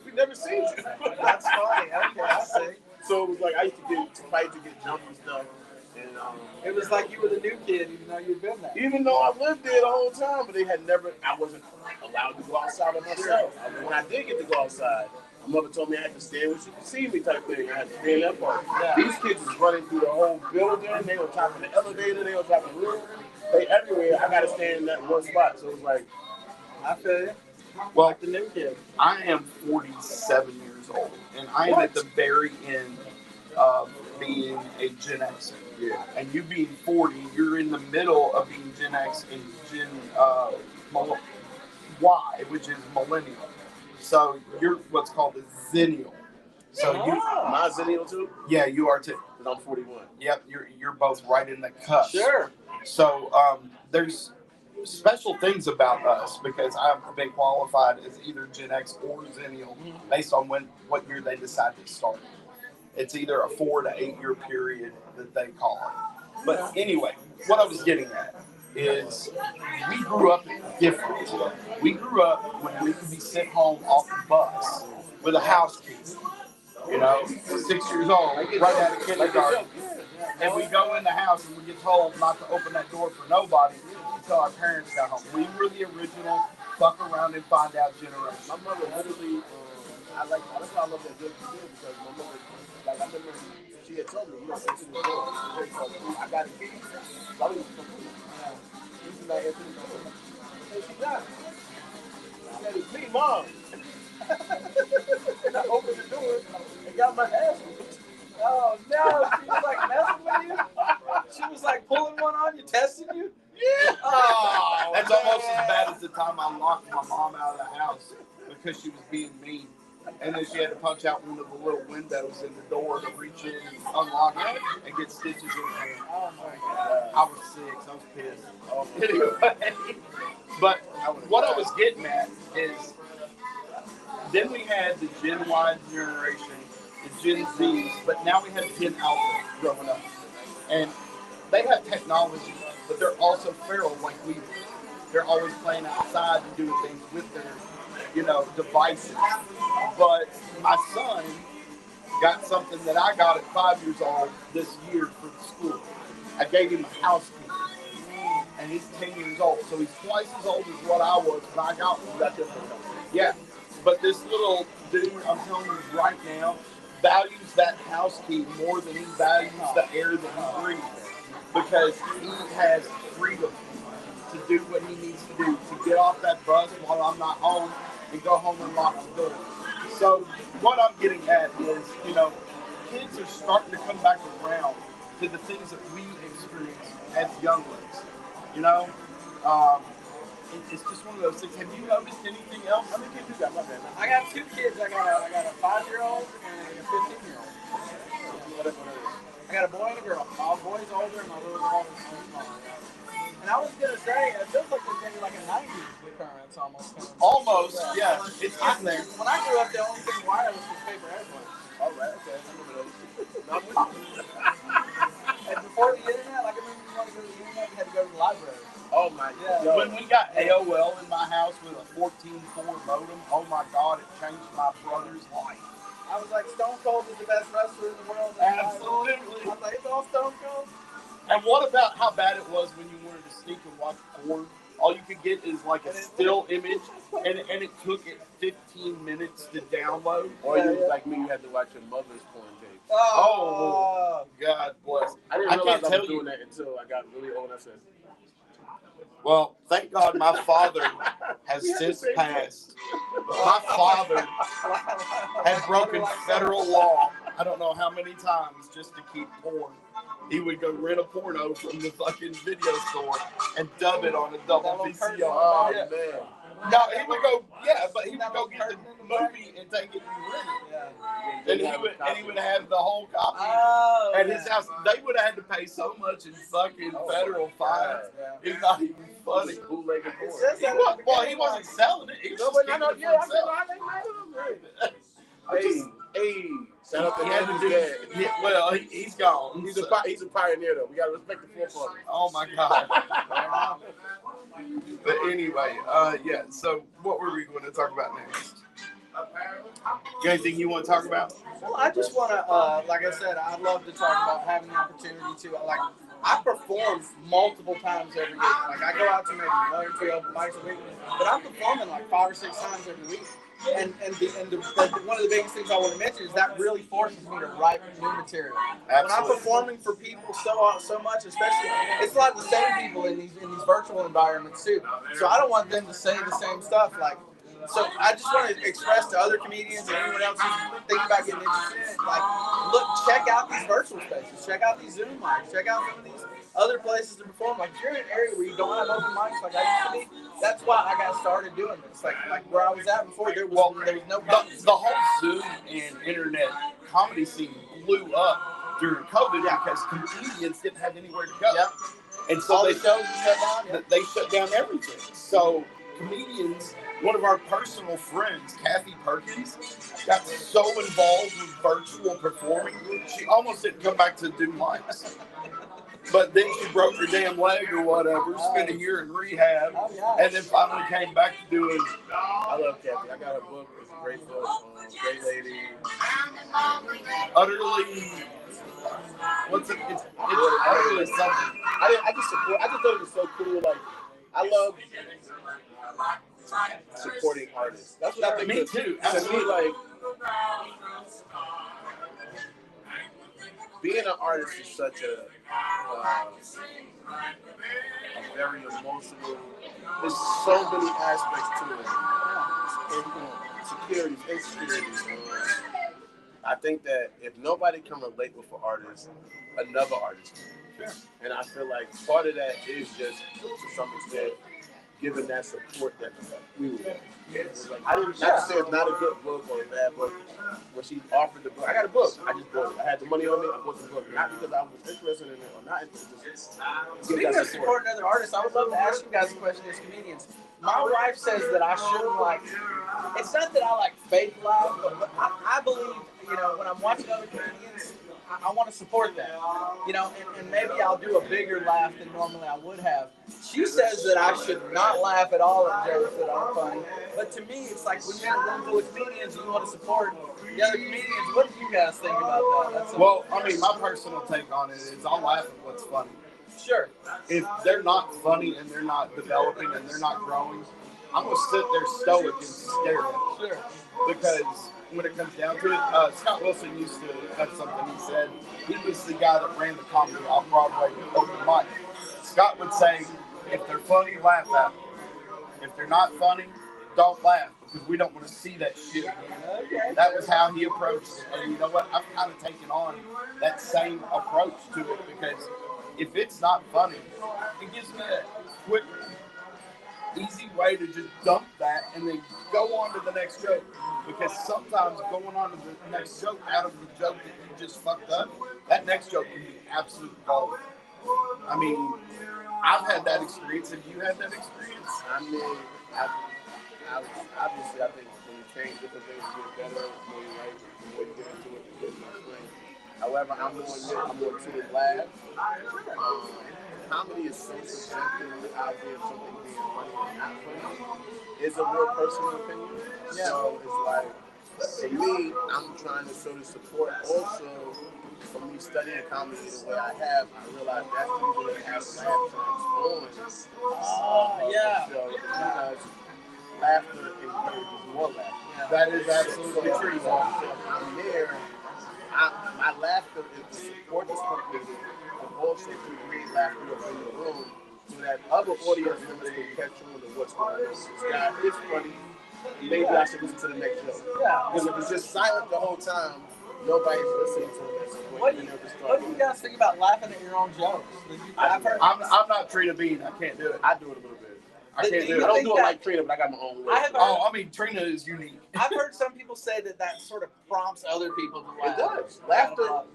We never seen you. That's funny. Okay, I see. So it was like I used to get to fight to get jumped and stuff. And it was like you were the new kid, even though you'd been there. Even though I lived there the whole time, but I wasn't allowed to go outside by myself. When I did get to go outside, my mother told me I had to stand where she could see me type thing. I had to stay in that part. Yeah. These kids was running through the whole building. They on top of the elevator. They on top of the roof. They everywhere. I got to stand in that one spot. So it was like, I feel you. Well, like the new kid. I am 47 years old, and I am at the very end of being a Gen X. Yeah. And you being 40, you're in the middle of being Gen X and Gen Y, which is millennial. So you're what's called a Zennial. So you, am I Zennial too? Yeah, you are too. And I'm 41. Yep, you're both right in the cusp. Sure. So there's special things about us because I've been qualified as either Gen X or Zennial based on what year they decide to start. It's either a 4 to 8 year period that they call it. But anyway, what I was getting at is we grew up different. We grew up when we could be sent home off the bus with a house key. 6 years old, right out of kindergarten. And we go in the house and we get told not to open that door for nobody until our parents got home. We were the original fuck around and find out generation. My mother literally, that's why I love that joke you did, because my mother, I remember she had told me, answer the door. I got a key. So I was she's not answering the door. Hey, she got it. I said, it's me, Mom. And I opened the door and got my ass whipped. Oh no, she was like messing with you? She was like pulling one on you, testing you? Yeah. Oh, that's almost as bad as the time I locked my mom out of the house because she was being mean. And then she had to punch out one of the little windows in the door to reach in and unlock it and get stitches in her hand. Oh my God. I was 6. I was pissed. Anyway, but what I was getting at is then we had the Gen Y generation, the Gen Zs, but now we have Gen Alpha growing up. And they have technology, but they're also feral like we do. They're always playing outside and doing things with their, devices. But my son got something that I got at 5 years old this year for school. I gave him a house key, and he's 10 years old, so he's twice as old as what I was when I got him. Yeah, but this little dude, I'm telling you right now, values that house key more than he values the air that he breathes, because he has freedom to do what he needs to do, to get off that bus while I'm not home and go home and lock the door. So what I'm getting at is, kids are starting to come back around to the things that we experienced as younglings. It's just one of those things. Have you noticed anything else? How many kids you got? My bad. I got 2 kids. I got a 5-year-old and a 15-year-old. I got a boy and a girl. My boy's older and my little girl is smaller. And I was going to say, it feels like there's maybe like a 90s recurrence almost. Almost, yeah. It's getting there. When I grew up, the only thing wireless was paper airplanes. All right, okay. And before the internet, like I remember you wanted to go to the internet, you had to go to the library. Oh my God. When we got AOL in my house with a 14.4 modem, oh my God, it changed my brother's life. I was like, Stone Cold is the best wrestler in the world. Absolutely. I was like, it's all Stone Cold. And what about how bad it was when you wanted to sneak and watch porn all you could get is like a still image, and it took it 15 minutes to download. Or you was like me, you had to watch your mother's porn tapes. Oh, God bless. I didn't realize I was you doing that until I got really old. I said, well, thank God my father has since passed. My father had broken federal law, I don't know how many times, just to keep porn. He would go rent a porno from the fucking video store and dub it on a double VCR. oh, man. No, he would go, but he would go get the movie and take it and rent it. Yeah. And he would have the whole copy at his house. They would have had to pay so much in fucking federal fines. It's not even funny. Bootlegging porn. Well, he wasn't selling it. He was just keeping it for himself. Hey, shout out to him. Well, he's gone. He's a pioneer, though. We gotta respect the forefather. Oh my God. But anyway, so what were we going to talk about next? Anything you want to talk about? Well, I just want to, like I said, I love to talk about having the opportunity to, like, I perform multiple times every week. Like, I go out to maybe 1 or 2 open mics a week, but I'm performing like 5 or 6 times every week. And one of the biggest things I want to mention is that really forces me to write new material. Absolutely. When I'm performing for people so much, especially, it's a lot of the same people in these virtual environments too. So I don't want them to say the same stuff. Like, so I just want to express to other comedians and anyone else who's thinking about getting interested in it, like, look, check out these virtual spaces, check out these Zoom mics, check out some of these other places to perform. Like, if you're in an area where you don't have open mics like I used to be, that's why I got started doing this. Like where I was at before, there was no problem. The whole Zoom and internet comedy scene blew up during COVID because comedians didn't have anywhere to go. And so they shut down everything. So comedians, one of our personal friends, Kathy Perkins, got so involved with virtual performing, she almost didn't come back to do mics. But then she broke her damn leg or whatever, spent a year in rehab, and then finally came back to doing. I love Kathy. I got her book. It's a great book. Great lady. Utterly. What's it? It's utterly something. I just thought it was so cool. Like, I love supporting artists. That's what I think. Me too. To me, like, being an artist is such a very emotional. There's so many aspects to it. Securities, insecurities. I think that if nobody can relate with an artist, another artist can. Sure. And I feel like part of that is just, to some extent, giving that support that we would have. Like, I didn't not to say it's not a good book or a bad book. When she offered the book, I got a book. I just bought it. I had the money on me. I bought the book. Not because I was interested in it or not interested. Speaking of supporting other artists, I would love to ask you guys a question as comedians. My wife says that I shouldn't, like, it's not that I like fake laugh, but I believe, when I'm watching other comedians, I want to support them, and maybe I'll do a bigger laugh than normally I would have. She says that I should not laugh at all at jokes that aren't funny, but to me, it's like when you're in a room full of comedians and you want to support the other comedians, what do you guys think about that? Well, I mean, my personal take on it is I'll laugh at what's funny. Sure. If they're not funny and they're not developing and they're not growing, I'm going to sit there stoic and stare at them. Sure. Because when it comes down to it, Scott Wilson used to have something he said. He was the guy that ran the comedy off-Broadway open mic. Scott would say, if they're funny, laugh at them. If they're not funny, don't laugh, because we don't want to see that shit. Okay. That was how he approached it. And you know what? I've kind of taken on that same approach to it, because if it's not funny, it gives me a quick, easy way to just dump that and then go on to the next joke. Because sometimes going on to the next joke out of the joke that you just fucked up, that next joke can be absolute gold. I mean, I've had that experience. Have you had that experience? I mean, obviously, I think when you change different things, you get better. The more you write, the more you get into it, the more you explain. However, I'm more to the laugh. Comedy is so subjective out there of something being funny or not funny. It's a real personal opinion. Yeah. So it's like, for me, I'm trying to show the support. Also, from me studying comedy the way I have, I realized that's the reason I have laugh tracks on. Yeah. So because laughter encourages more laughter. Yeah. That is absolutely true. So I'm there. My laughter is to support this company, but also to create laughter in the room so that other audience members can catch on to what's going on. This guy is funny. Maybe I should listen to the next show. Yeah. Because if it's just silent the whole time, nobody's listening to it. What do you guys think about laughing at your own jokes? I'm not Trina Bean. I can't do it. I do it a little bit. I can't do it. I don't do it like Trina, but I got my own way. I mean, Trina is unique. I've heard some people say that sort of prompts other people to laugh. It does.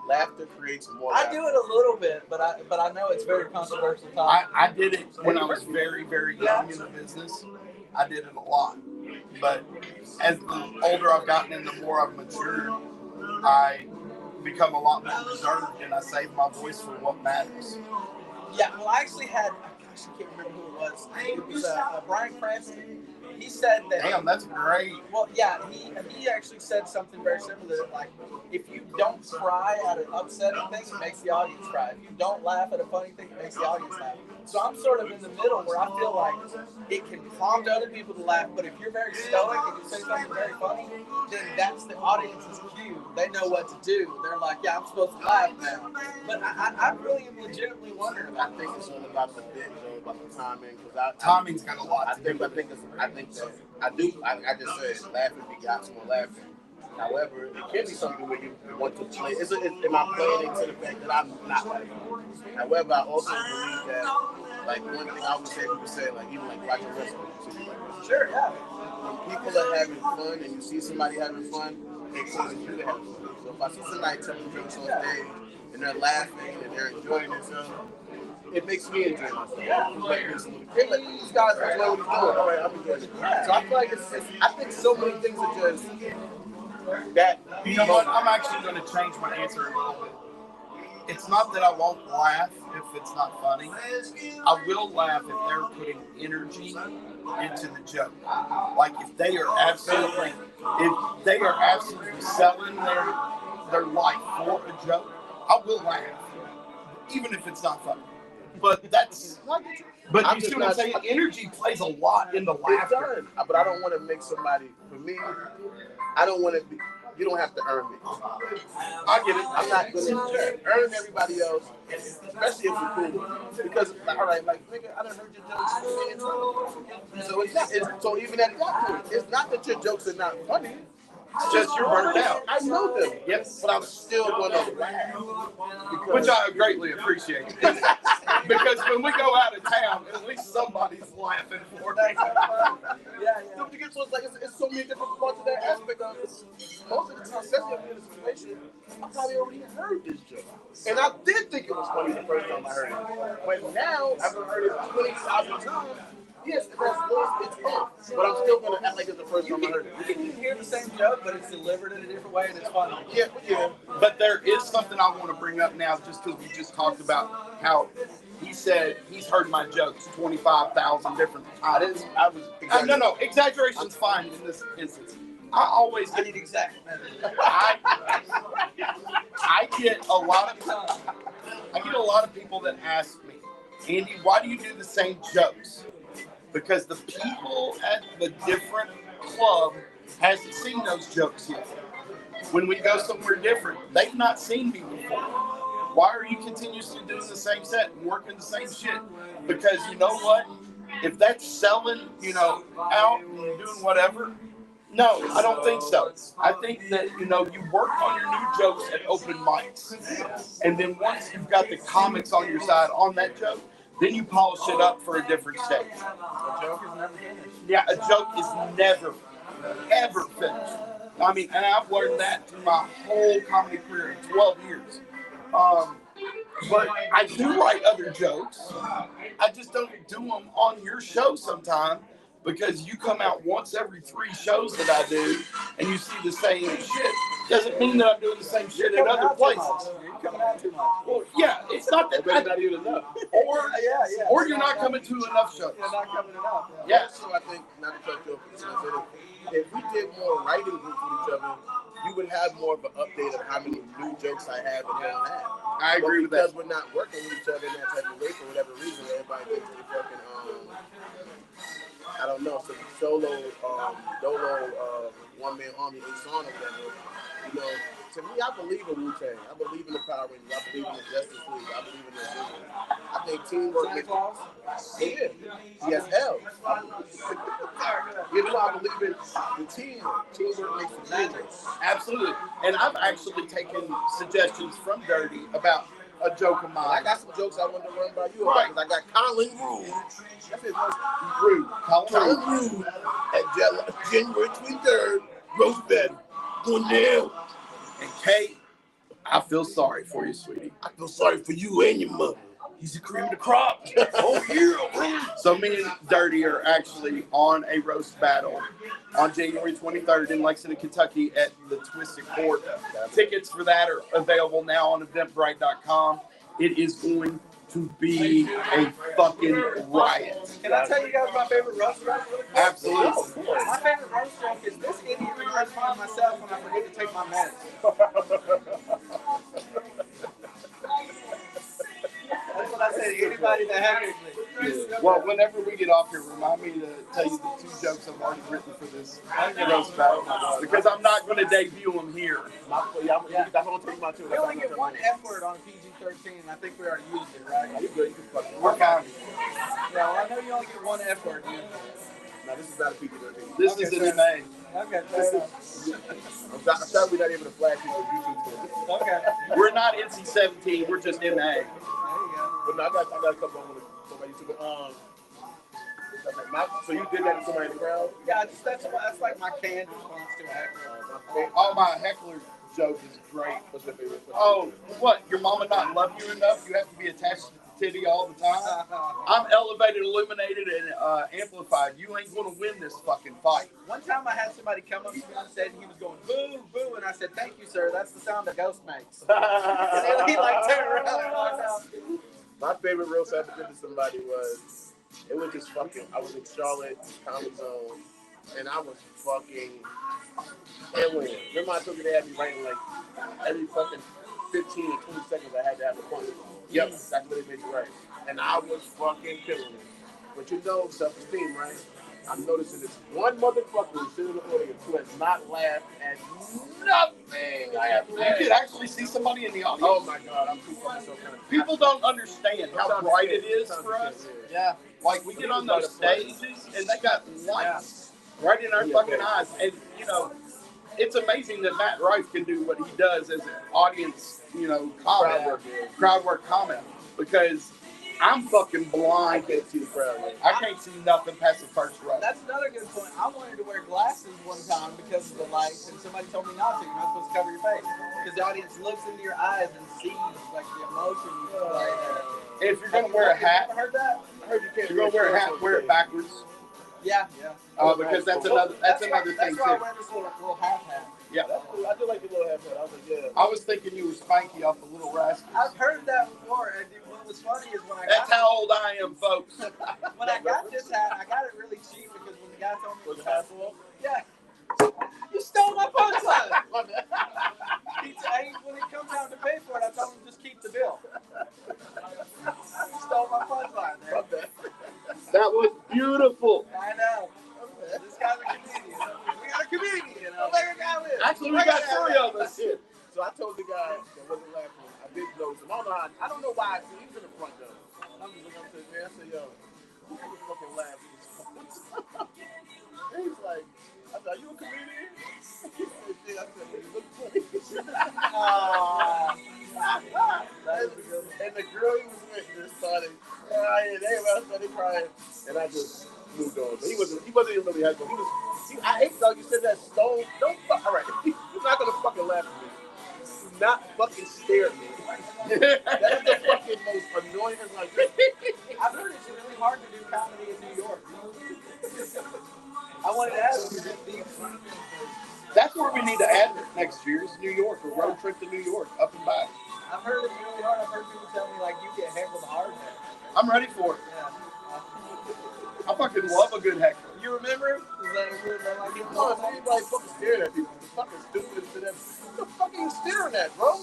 Laughter creates more laughter. I do it a little bit, but I know it's very controversial topic. I did it when I was very, very young in the business. I did it a lot. But as the older I've gotten and the more I've matured, I become a lot more reserved and I save my voice for what matters. Yeah, well, I actually had, I can't remember who it was. It was Brian Cranston. He said that. Damn, that's great. Well, yeah, he actually said something very similar. Like, if you don't cry at an upsetting thing, it makes the audience cry. If you don't laugh at a funny thing, it makes the audience laugh. So I'm sort of in the middle where I feel like it can prompt other people to laugh, but if you're very stoic and you say something very funny, then that's the audience's cue. They know what to do. They're like, yeah, I'm supposed to laugh now. But I really am legitimately wondering about I think it's all about the bit, it's all about the timing. Timing's got a lot to do. I think that I just said laughing begots more laughing. However, it can be something where you want to play. Am I playing into the fact that I'm not laughing? However, I also believe that, like, one thing I would say, people say, like, even like watching wrestling, Sure, yeah. when people are having fun and you see somebody having fun, it causes you to have fun. So if I see somebody telling jokes on stage and they're laughing and they're enjoying themselves, it makes me enjoy myself. Yeah. Like, these guys enjoy what he's doing. All right, I'm enjoying it. So I feel like I think so many things are just that. You know what? I'm actually going to change my answer a little bit. It's not that I won't laugh if it's not funny. I will laugh if they're putting energy into the joke. Like if they are absolutely selling their life for a joke, I will laugh, even if it's not funny. But you see what I'm saying? Energy plays a lot in the laughter. It does, but I don't want to make somebody. For me, I don't want to be. You don't have to earn me. I get it. I'm not going to earn everybody else, especially if you're cool. Because, all right, like, nigga, I done heard your jokes. So so even at that point, it's not that your jokes are not funny. It's just you're burnt out. I know them, yes, but I'm still going to laugh. Which I greatly appreciate. Because when we go out of town, at least somebody's laughing for us. Yeah. So it's like it's so many different parts of that aspect of it. Most of the time, especially if I'm in a situation, I probably already heard this joke. And I did think it was funny the first time I heard it. But now, after heard it 20,000 times, yes, it's fun. But I'm still going to act like it's the first time I heard it. You can hear the same joke, but it's delivered in a different way and it's funny. Yeah. But there is something I want to bring up now, just because we just talked about how he said he's heard my jokes 25,000 different times. No, exaggeration's fine in this instance. I need exact. I get a lot of people that ask me, Andy, why do you do the same jokes? Because the people at the different club hasn't seen those jokes yet. When we go somewhere different, they've not seen me before. Why are you continuously doing the same set and working the same shit? Because you know what? If that's selling, out and doing whatever, no, I don't think so. I think that, you work on your new jokes at open mics. And then once you've got the comics on your side on that joke, then you polish it up for a different stage. A joke is never finished. Yeah, a joke is never, ever finished. I mean, and I've learned that through my whole comedy career in 12 years. But I do write other jokes. I just don't do them on your show sometime because you come out once every 3 shows that I do and you see the same shit. Doesn't mean that I'm doing the same shit at other places. You're coming out too much. Well, yeah, it's not that Not even enough. Or you're not coming to enough shows. You're not coming enough. Yeah. So I think, not to cut you off, if we did more writing groups with each other, you would have more of an update of how many new jokes I have and don't have. I agree with that. Because we're not working with each other in that type of way for whatever reason, everybody thinks they fucking I don't know, some solo, dolo, one man army in song or whatever. You know, to me, I believe in Wu-Tang. I believe in the Power Rangers. I believe in the Justice League. I believe in the Avengers. I think teamwork Santa makes. Claus? Yeah, yes, hell. You know, I believe in the teamwork. Teamwork makes the dream work. Absolutely. And I've actually taken suggestions from Dirty about a joke of I mine. got some jokes I wanted to run by you Right. about because I got Colin Rude. That's his Rude. Colin Rude at January 23rd. Roast battle. Going down. And Kate, I feel sorry for you, sweetie. I feel sorry for you and your mother. He's the cream of the crop. Oh, yeah. So me and Dirty are actually on a roast battle on January 23rd in Lexington, Kentucky at the Twisted Court. Tickets for that are available now on Eventbrite.com. It is going to be a fucking riot. Can I tell you guys my favorite roast joke? Absolutely. My favorite roast joke is this idiot reminds me of myself when I forget to take my meds. That's what I said. Anybody that heckles me. Well, whenever we get off here, remind me to tell you the 2 jokes I've already written for this roast battle. Because I'm not going to debut them here. Yeah. That's what I'm talking about too. We only get one F word on PG-13, and I think we already used it, right? You good? You can fucking We're fine. Yeah, well, I know you only get one F word used. No, this is not a PG-13. This Okay, is fair an MA. Okay, fair enough. I'm sorry we're not able to flash people YouTube channel. Okay. We're not NC-17. We're just MA. There you go. But no, I got a couple I want to talk about YouTube. So you did that to somebody in the crowd? Yeah, that's like my canned response to a heckler. Oh, my heckler joke is great. What's your favorite? Oh, what? Your mama not love you enough? You have to be attached to the titty all the time? I'm elevated, illuminated, and amplified. You ain't going to win this fucking fight. One time I had somebody come up to me on stage and he was going, boo, boo, and I said, thank you, sir. That's the sound a ghost makes. And he like turned around and walked out. My favorite roast I ever did to somebody was, it was just fucking, I was in Charlotte, Comedy Zone, and I was fucking killing it. Remember I told you they had me writing like every fucking 15 or 20 seconds I had to have a punch. Yep, that's what they made you write. And I was fucking killing it. But you know, self-esteem, right? I'm noticing this one motherfucker who's sitting in the audience who has not laughed at nothing I have You said. could actually see somebody in the audience. Oh my God, I'm too fucking so kind of. People don't understand how bright it is for us. Yeah. Like, we get on those stages, and they got lights right in our fucking eyes. And, you know, it's amazing that Matt Rife can do what he does as an audience, you know, comment, crowd work comment, because I'm fucking blind. I can't see the crowd. I can't see nothing past the first row. That's another good point. I wanted to wear glasses one time because of the lights, and somebody told me not to. You're not supposed to cover your face because the audience looks into your eyes and sees like the emotion you display there. If you're gonna wear a hat, Ever heard that? I heard you can't. if you're gonna wear a hat, wear it backwards. Yeah. Because that's another thing That's too. why I wear this little half hat. Yeah. That's cool. I do like the little half head. I was like, yeah. I was thinking you were Spanky off the Little Rascals. I've heard that before, and what was funny is when I That's got how old I am, folks. when I got this hat, I got it really cheap because when the guy told me Was it half full? yeah, you stole my punchline. When it comes time to pay for it, I told him just keep the bill. You stole my punchline there. That was beautiful. I know. This guy's a comedian. We got a comedian. Let a guy live. Actually, we got 3 of us. Shit. So I told the guy that wasn't laughing. I did notice him. I don't know why. He was in the front though. I'm just looking up to the man. I said, yo, who fucking laugh? And he's like, I said, are you a comedian? He said, yeah. I said, well, you look funny. And the girl he was with just started crying. Everybody started crying. And I just moved on. But he wasn't even really happy. I hate dog. You said that stone. Don't fuck. All right. You're not gonna fucking laugh at me. Do not fucking stare at me. That is the fucking most annoying thing. Like, I've heard it's really hard to do comedy in New York. I wanted to ask you. That's where we need to add next year is New York, a road trip to New York, up and back. I've heard it's really hard. I've heard people tell me like you get heckled hard there. I'm ready for it. Yeah. I fucking love a good heckler. You remember? Is that a weird one like fucking ones. Everybody fucking staring at people. It's fucking stupid to them. What the fuck are you staring at, bro?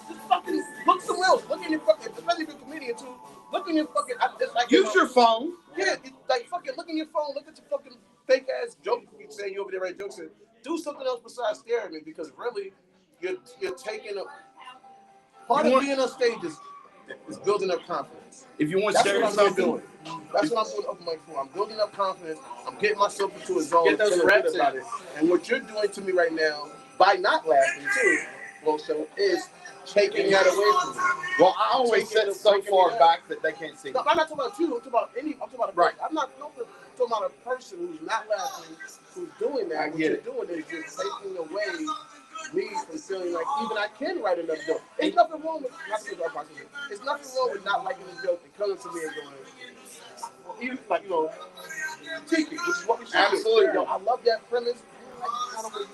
Just fucking look somewhere else. Look in your fucking, especially if you're a comedian too. Look in your fucking, it's like, Use your phone. Yeah, it's like fucking look in your phone. Look at your fucking fake ass joke you saying you over there writing jokes. And do something else besides stare at me because really, you're taking a part of being on stage is building up confidence. If you want That's to share what I'm something, doing. That's what I'm doing open mic for. I'm building up confidence. I'm getting myself into a zone. Get those reps about it. And what you're doing to me right now, by not laughing too, also, is taking that away from me. Well, I always sit so far back that they can't see. No, I'm not talking about you. I'm talking about any. I'm talking about a person. I'm not talking about a person who's not laughing, who's doing that. What you're doing is you're taking away me from feeling like even I can write another joke. There's nothing wrong with there's nothing wrong with not liking the joke and coming to me and going, well, even like critique it, which is what we should Absolutely. do. I love that premise. I don't really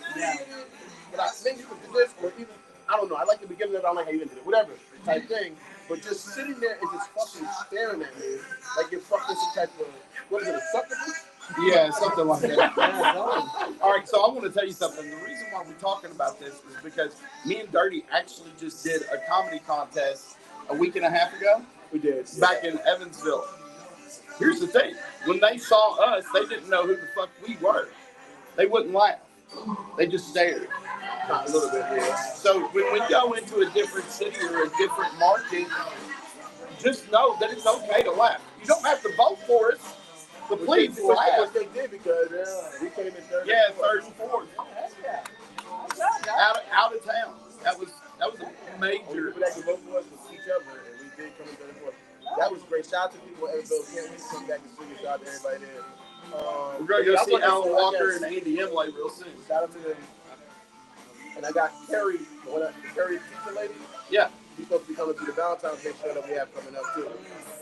but I think you could do this, or even I don't know. I like the beginning of it. I don't like how you ended it. Whatever type thing. But just sitting there and just fucking staring at me like you're fucking some type of what is it, a succubus? Yeah, something like that. All right, so I want to tell you something. The reason why we're talking about this is because me and Dirty actually just did a comedy contest a week and a half ago. We did. Back in Evansville. Here's the thing. When they saw us, they didn't know who the fuck we were. They wouldn't laugh. They just stared. A little bit, yeah. So when we go into a different city or a different market, just know that it's okay to laugh. You don't have to vote for us. But please laugh. What they did because we came in third. Yeah, third and fourth. Out of town. That was a major. People that could vote for us was each other, and we did come in third and fourth. That was great. Shout out to people at Evansville. Can't wait to come back and see you. Shout out to everybody there. We're going to go see Alan Walker and Andy Emley real soon. Shout out to them. And I got Carrie, Carrie pizza lady. Yeah. She's supposed to be coming to the Valentine's Day show that we have coming up too.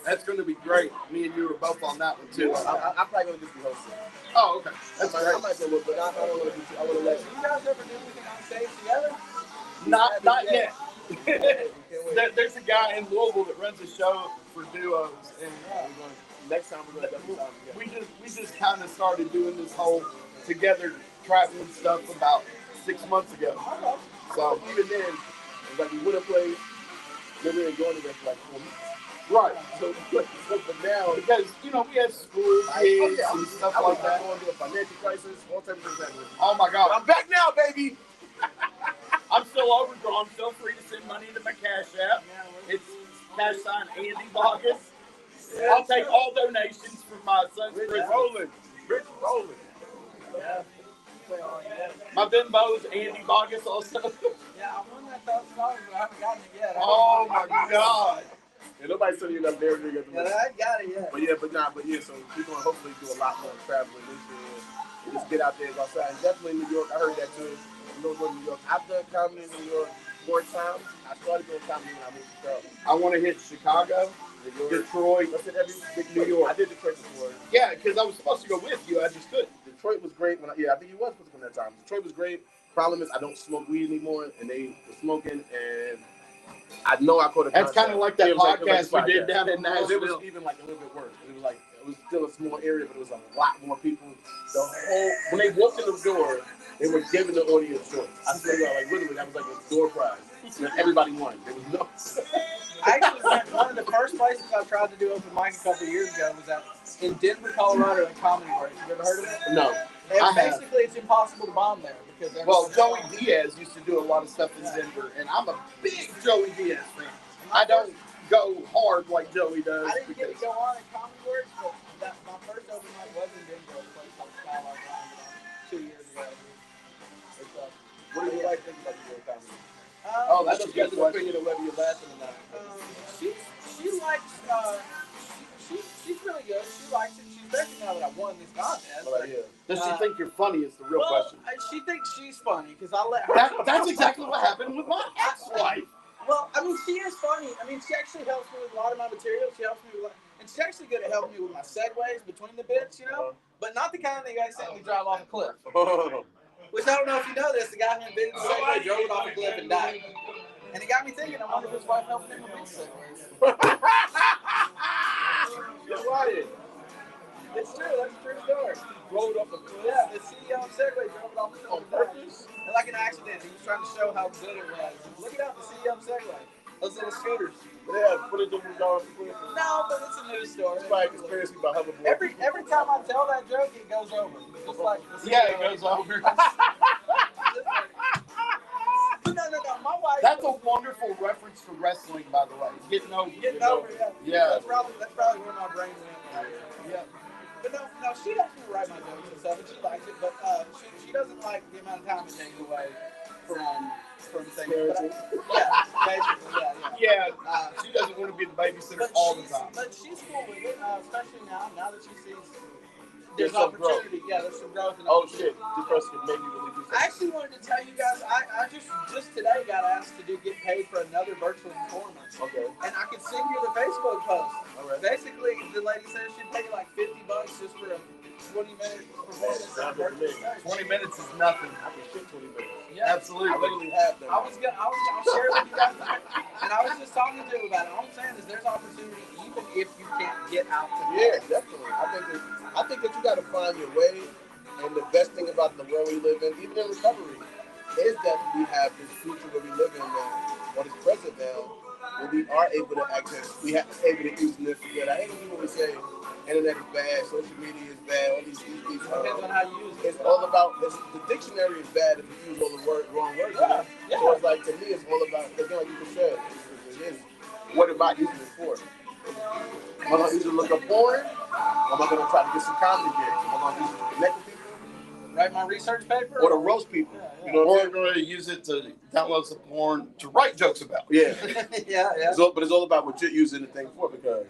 That's going to be great. Me and you are both on that one too. I'm probably going to just be hosting. Oh, okay. That's great. I might go look, but I don't want to do. I want to let you guys ever do anything on stage together? Not yet. There's a guy in Louisville that runs a show for duos, and next time we're going to do something. We just kind of started doing this whole together traveling stuff about 6 months ago. So even then, it's like we would have played. Then we didn't go anywhere for like 4 weeks. Right. So but now because we had school kids and stuff like that. Going through a financial crisis, all types of things. Oh my God! I'm back now, baby. I'm still overdrawn. Feel free to send money to my Cash App. It's # Andy Bogus. I'll take all donations from my son's Rich Rolling. Yeah. My Venmo's Andy Bogus also. Yeah, I won that $1,000, but I haven't gotten it yet. Oh my God. Yeah, nobody's telling you enough there. Yeah, I got it yet. But yeah, so we're going to hopefully do a lot more traveling this year. And just get out there and go outside. And definitely New York, I heard that too. New York. I've done comedy in New York 4 times. I started doing comedy when I moved to Chicago. I want to hit Chicago, Detroit, New York. I did Detroit before. Yeah, because I was supposed to go with you. I just couldn't. Detroit was great. I think you was supposed to come that time. Detroit was great. Problem is, I don't smoke weed anymore, and they were smoking, and I know I caught a That's kind of like that podcast we did down in Nashville. It was even like a little bit worse. It was still a small area, but it was a lot more people. When they walked in the door, they were giving the audience choice. I swear to God, like literally, that was like a door prize. And everybody won. There was no. Actually, one of the first places I tried to do open mic a couple of years ago was in Denver, Colorado, at Comedy Works. You ever heard of it? No. And basically, it's impossible to bomb there because Joey Diaz used to do a lot of stuff in Denver, and I'm a big Joey Diaz fan. I don't go hard like Joey does. I didn't get to go on at Comedy Works, but my first open mic was in Denver, a place called Skylark Lounge 2 years ago. What do you like thinking about your comedy? That's a good opinion of whether you're laughing or not. She likes. She's really good. She likes it. She's especially now that I won this contest. Does she think you're funny? Is the real question. She thinks she's funny because I let her. That's exactly what happened with my ex-wife. Well, I mean, she is funny. I mean, she actually helps me with a lot of my material. She helps me with, and she's actually good at helping me with my segues between the bits, but not the kind that you accidentally drive off a cliff. Which I don't know if you know this. The guy who invented the segue drove it off a cliff and died. And it got me thinking, I wonder if his wife helped him with his segues. You're right. It's true. That's a true story. Rolled off a cliff. Yeah, the CEO of Segway how good it was. Look it up, the CM Segway. Those little scooters. Yeah, put it in the dog. No, but it's a news story. It's like a conspiracy about hoverboard. Every time I tell that joke, it goes over. Just like the Yeah, it goes over. No. My wife. That's a wonderful reference to wrestling, by the way. Getting over. Yeah. That's probably where my brain went. Yeah. But no, she helps me write my jokes and stuff, and she likes it. But she doesn't like the amount of time it takes away from things. Basically, Yeah. She doesn't want to be the babysitter all the time. But she's cool with it, especially now that she sees there's opportunity. Yeah, there's some growth. Oh shit, this person can maybe really do something. I actually wanted to tell you guys, I just today got asked to get paid for another virtual performance. Okay. And I could send you the Facebook post. All right. Basically, the lady said she'd pay you like $50 just for a 20-minute performance. 20 minutes is nothing. I can shit 20 minutes. Yeah. Absolutely. I literally have them. I'll share it with you guys. And I was just talking to him about it. All I'm saying is there's opportunity even if you can't get out to Yeah, definitely. I think that you got to find your way. And the best thing about the world we live in, even in recovery, is that we have this future where we live in now, what is present now, where we are able to access, we have able to use this for good. I hate when people say internet is bad, social media is bad, all these depends on how you use it. It's all about, the dictionary is bad if you use all the wrong words. Yeah. So it's like, to me, it's all about, again, like you just said, it is, what am I using it for? Am I going to use it to look up porn? Or am I going to try to get some comedy gigs? Am I going to use it to connect with people? Write my research paper? Or to roast people. Yeah. You know Or going to use it to download some porn to write jokes about. Yeah. Yeah. But it's all about what you're using the thing for, because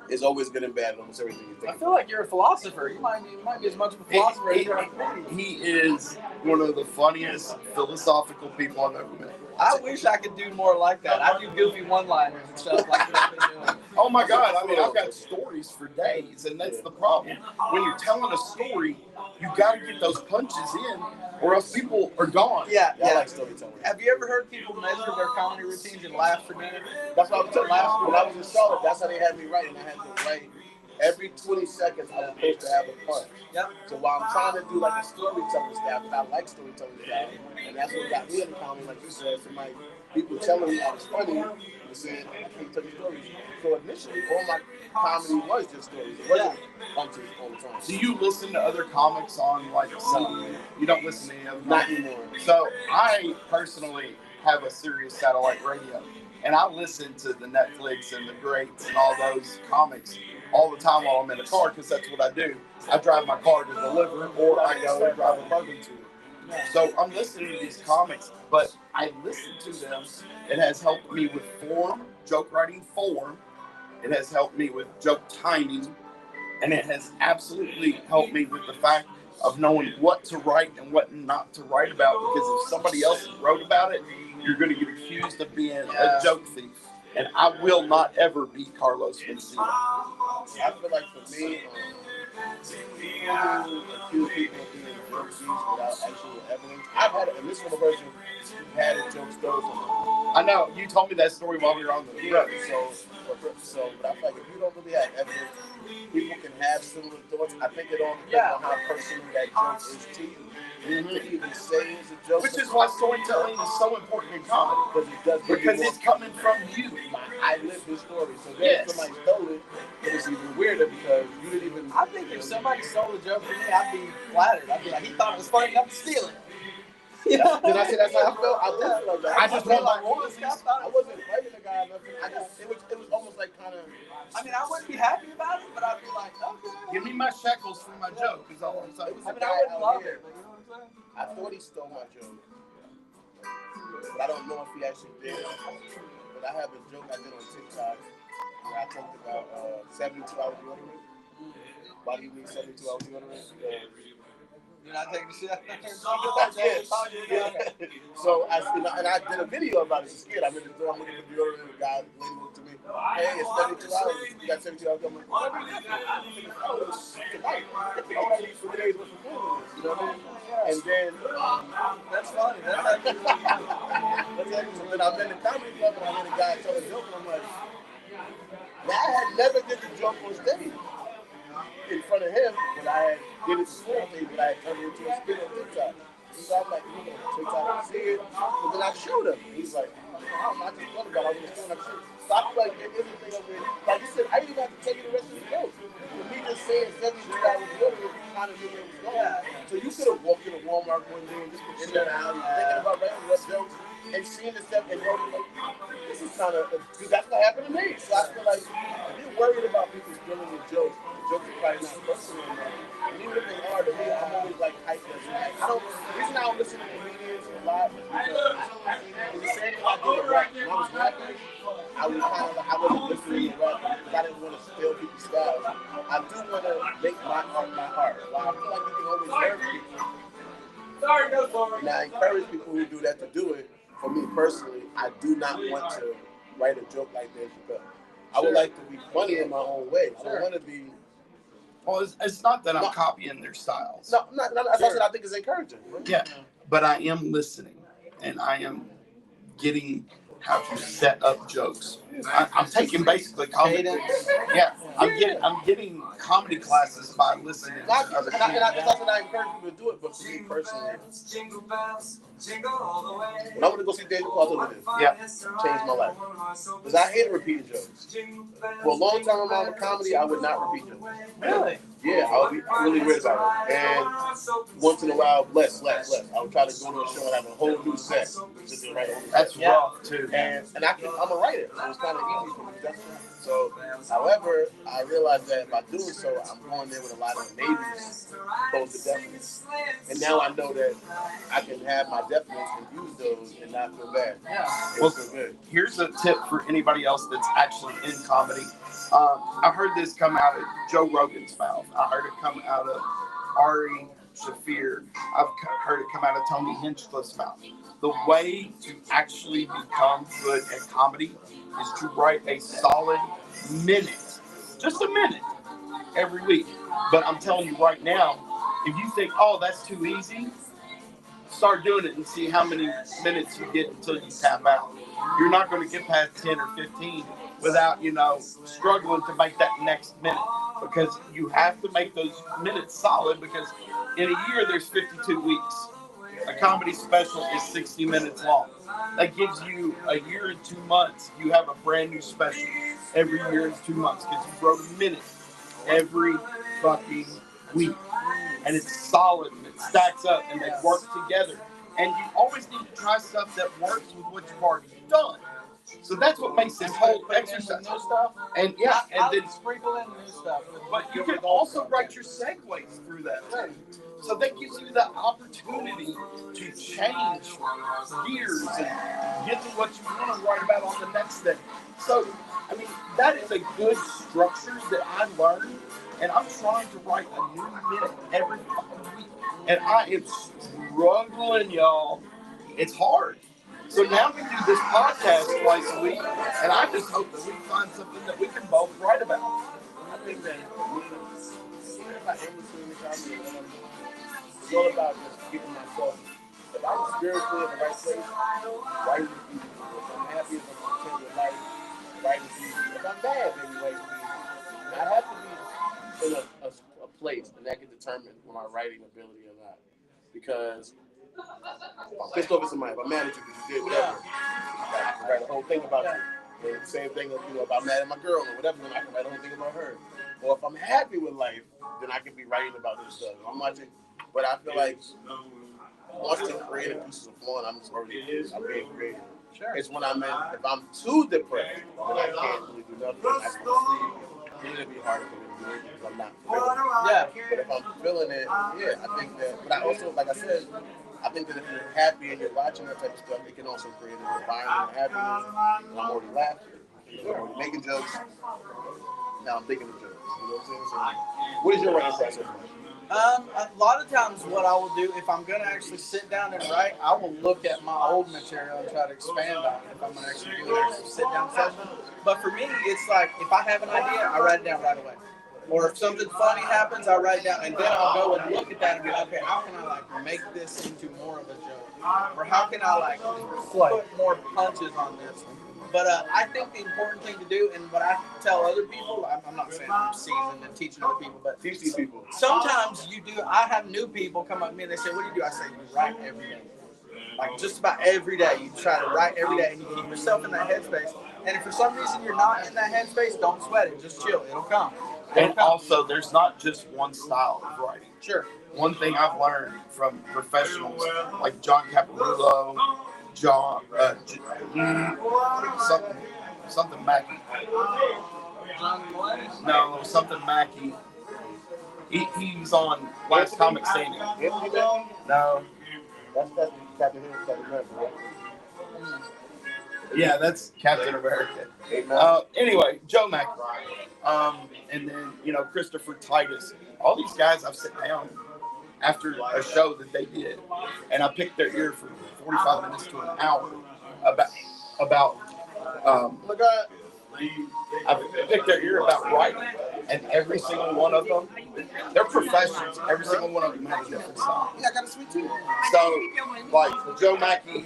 it's always good and bad in almost everything you think. I feel like you're a philosopher. You might be as much of a philosopher as you're a comedian. He is one of the funniest philosophical people I've ever met. I wish I could do more like that. I do goofy one-liners and stuff like that. Oh my God, I mean, I've got stories for days, and that's the problem. When you're telling a story, you got to get those punches in, or else people are gone. Yeah. I like storytelling. Have you ever heard people measure their comedy routines in laughs per minute? That's what I was telling you. When I was in Charlotte, that's how they had me writing. I had to write every 20 seconds. I was supposed to have a punch. Yep. So while I'm trying to do like a storytelling style, because I like storytelling style, and that's what got me in comedy, like you said, people telling me I was funny, and saying I can't tell you stories. So initially, all my comedy was just stories. It wasn't punches all the time. Do you listen to other comics on like some? You don't listen to any other Not comics? anymore. So I personally have a Sirius satellite radio, and I listen to the Netflix and the Greats and all those comics all the time while I'm in the car, because that's what I do. I drive my car to deliver, or I go and drive a buggy to it. So I'm listening to these comics, but I listen to them. It has helped me with form, joke writing form. It has helped me with joke timing, and it has absolutely helped me with the fact of knowing what to write and what not to write about, because if somebody else wrote about it, you're going to get accused of being a joke thief. And I will not ever be Carlos Mencia. I feel like for me, people who accuse people of being joke thieves without actual evidence. I've had it, and this is the person who had a joke story from me. I know, you told me that story while we were on the road. But I feel like if you don't really have evidence, people can have similar thoughts. I think it all depends on how personal that joke is to you. To even say it's a joke. Which is why storytelling is so important in comedy. Because it's coming from you. I lived this story. So then if somebody stole it, it's even weirder because you didn't even. I think if somebody stole a joke from me, I'd be flattered. I'd be like, he thought it was funny enough to steal it. Did I say that's how I felt? I did feel like that. I just want my royalties. I wasn't fighting the guy or nothing. It was almost like kind of. I mean, I wouldn't be happy about it, but I'd be like, okay. Give me my shekels for my joke, is all I'm saying. I mean, I wouldn't love it, but you know what I'm saying? I thought he stole my joke, but I don't know if he actually did. But I have a joke I did on TikTok where I talked about 72 hours deodorant. Why do you need 72 hours deodorant? You're not taking the shit out there. So I did a video about it. Scared. I'm in the door. I'm looking for deodorant. And the guy, lady looked to me. Hey, it's 72 hours. You got 72 hours. I'm like, what? Oh, it's tonight. Oh, I need 3 days worth of food. You know what I mean? And then that's funny. That's actually so then I'm in the comedy club and I hear the guy tell a joke and I'm like, now I had never did the joke on stage in front of him, but I had did it before stage, but I had turned it into a skit on TikTok. So I'm like, you know, TikTok, I see it. But then I showed him. He's like, I just thought about it. I was just doing that shit. So I feel like there is a thing of it. Like you said, I didn't even have to tell you the rest of the joke. For me just saying 72 hours later, you kind of knew where it was going. So you could have walked into Walmart one day and just been in there alley thinking about writing what jokes and seeing the stuff and wrote it like, this is kind of, because that's what happened to me. So I feel like if you're worried about people stealing your jokes, the jokes are probably not personal enough. And even if they are, to me, I'm always like hyped. The reason I don't listen to comedians a lot is because it's the same thing I did with rap. When I was rapping, I was kind of like, I wasn't listening to rap because I didn't want to steal people's styles. I do want to make my art my art. Like, I feel like you can always hurt people. And I encourage people who do that to do it. For me personally, I do not want to write a joke like Dave Chappelle. I would like to be funny in my own way. I don't want to be. Well, it's not that I'm copying their styles. No, that's what I think is encouraging. Right? Yeah, but I am listening, and I am getting how to set up jokes. I'm taking basically comedy. Yeah, I'm getting comedy classes by listening to other people. And that's what I encourage people to do it. But for me personally, when I want to go see David Cosell in this, changed my life. Because I hate repeating jokes. For a long time in my comedy, I would not repeat jokes. Really? Yeah, I would be really weird about it. And once in a while, less. I would try to go to a show and have a whole new set. That's rough too. And I'm a writer, so it's kind of easy for me. So, however, I realized that by doing so, I'm going there with a lot of maybes opposed to definites. And now I know that I can have my definites and use those and not feel bad. Well, here's a tip for anybody else that's actually in comedy. I heard this come out of Joe Rogan's mouth. I heard it come out of Ari Shaffir. I've heard it come out of Tony Hinchcliffe's mouth. The way to actually become good at comedy is to write a solid minute, just a minute, every week. But I'm telling you right now, if you think, oh, that's too easy, start doing it and see how many minutes you get until you tap out. You're not going to get past 10 or 15 without, struggling to make that next minute, because you have to make those minutes solid, because in a year there's 52 weeks. A comedy special is 60 minutes long. That gives you a year and 2 months. You have a brand new special every year and 2 months because you wrote a minute every fucking week. And it's solid and it stacks up and they work together. And you always need to try stuff that works with what you've already done. So that's what makes this whole exercise. New stuff. And then sprinkle in new stuff. But you can also write your segues through that too. So that gives you the opportunity to change gears and get to what you want to write about on the next thing. So, I mean, that is a good structure that I learned, and I'm trying to write a new minute every fucking week. And I am struggling, y'all. It's hard. So now we do this podcast twice a week, and I just hope that we find something that we can both write about. I think that if I am listening to comedy, it's all about just giving myself. If I'm spiritually in the right place, writing is easy. If I'm happy, if I'm content with life, writing is easy. If I'm bad, then writing is easy. And I have to be in a place, and that can determine my writing ability or not. Because I'm pissed off at somebody, if I'm mad at you because you did whatever, I can write a whole thing about you. And the same thing, if I'm mad at my girl or whatever, then I can write a whole thing about her. Or if I'm happy with life, then I can be writing about this stuff. I'm watching, but I feel like once the creative pieces are flowing, I'm being creative. Sure. It's when if I'm too depressed, then I can't really do nothing. I just want to sleep. Then it'll be harder for me to do it because I'm not feeling it. Yeah. But if I'm feeling it, I think that. But I also, like I said, I think that if you're happy and you're watching that type of stuff, it can also create an environment of happiness. And I'm already laughing. I'm already making jokes. Now I'm thinking of jokes. You know what I'm saying? So, what is your writing process like? A lot of times what I will do, if I'm going to actually sit down and write, I will look at my old material and try to expand on it if I'm going to actually do an actual sit-down session. But for me, it's like, if I have an idea, I write it down right away. Or if something funny happens, I write it down, and then I'll go and look at that and go, okay, how can I, like, make this into more of a joke? Or how can I, like, put more punches on this? But I think the important thing to do, and what I tell other people, I'm not saying I'm seasoned and teaching other people, but Teach these people. sometimes you do. I have new people come up to me and they say, "What do you do?" I say, "You write every day." Like just about every day, you try to write every day, and you keep yourself in that headspace. And if for some reason you're not in that headspace, don't sweat it. Just chill. It'll come. And also, there's not just one style of writing. Sure. One thing I've learned from professionals like John Caparulo, John, something Mackey. No, something Mackey. He's on Last Comic Standing. No. That's Captain Henry, Captain America, right? Yeah, that's Captain America. Anyway, Joe Mackey. And then, Christopher Titus. All these guys I've sat down after a show that they did, and I picked their ear for 45 minutes to an hour about I picked their ear about writing, and every single one of them, they're professionals. Every single one of them has a different style. Yeah, I got a sweet tooth. So, like Joe Mackey,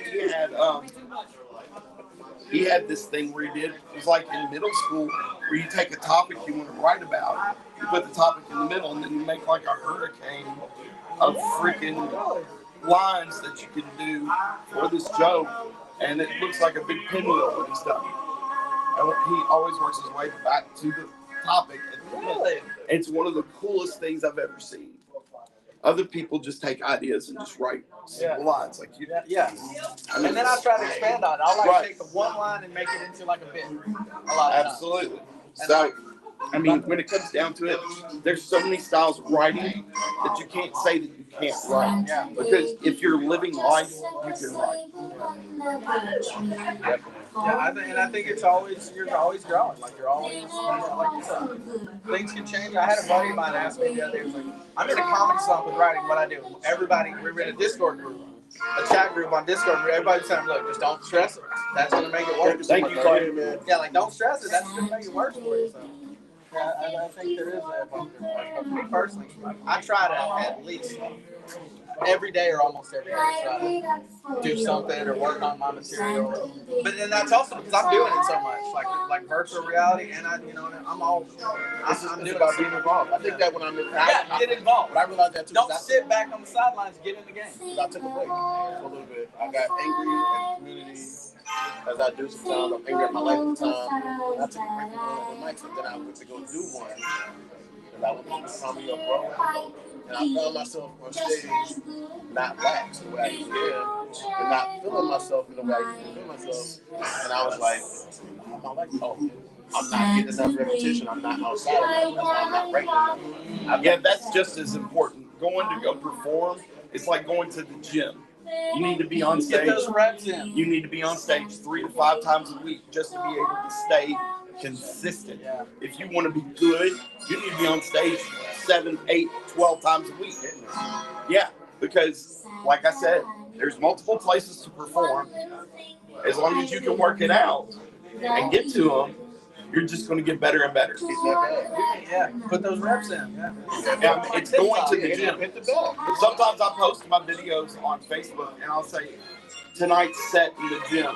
he had this thing where he did. It was like in middle school, where you take a topic you want to write about, you put the topic in the middle, and then you make like a hurricane of freaking lines that you can do for this joke, and it looks like a big pinwheel when he's done. And he always works his way back to the topic. Really? It's one of the coolest things I've ever seen. Other people just take ideas and just write simple lines like you. Yeah. And then I try to expand on it. I'll take the one line and make it into like a bit. A lot of Absolutely. So, I mean, when it comes down to it, there's so many styles of writing that you can't say that you can't write. Yeah. Because if you're living life, you can write. I think it's always, you're always growing. Like you're always, like you said, things can change. I had a buddy of mine ask me the other day, he was like, I'm in a comedy slump with writing. What I do? We're in a Discord group, a chat group on Discord. Everybody's saying, look, just don't stress it. That's going to make it worse. Thank you, Clay, man. Yeah, like don't stress it. That's going to make it worse for you. So. Yeah, I think there is that. But me personally, I try to at least every day or almost every day try to do something or work on my material. But then that's also because I'm doing it so much, like virtual reality, and I'm doing about being involved. I think that when I'm in, get involved. I realized that too. Don't sit back on the sidelines. Get in the game. I took a break for a little bit. I got angry at the community. As I do sometimes, I'm angry at my life sometimes. I took a break from the mics, and then I went to go do one. And I went to the comedy of Broadway. And I found myself on stage not relaxed the way I used to feel, and not feeling myself in the way I used to feel myself. And I was like, I'm not getting enough repetition. I'm not outside of that. I'm not breaking enough. Yeah, that's just as important. Going to go perform, it's like going to the gym. You need to be on stage. Get those reps in. You need to be on stage 3 to 5 times a week just to be able to stay consistent. Yeah. If you want to be good, you need to be on stage 7, 8, 12 times a week. Yeah, because like I said, there's multiple places to perform. As long as you can work it out and get to them, you're just going to get better and better. Yeah, put those reps in. Yeah, it's going to the gym. Sometimes I post my videos on Facebook and I'll say, tonight's set in the gym.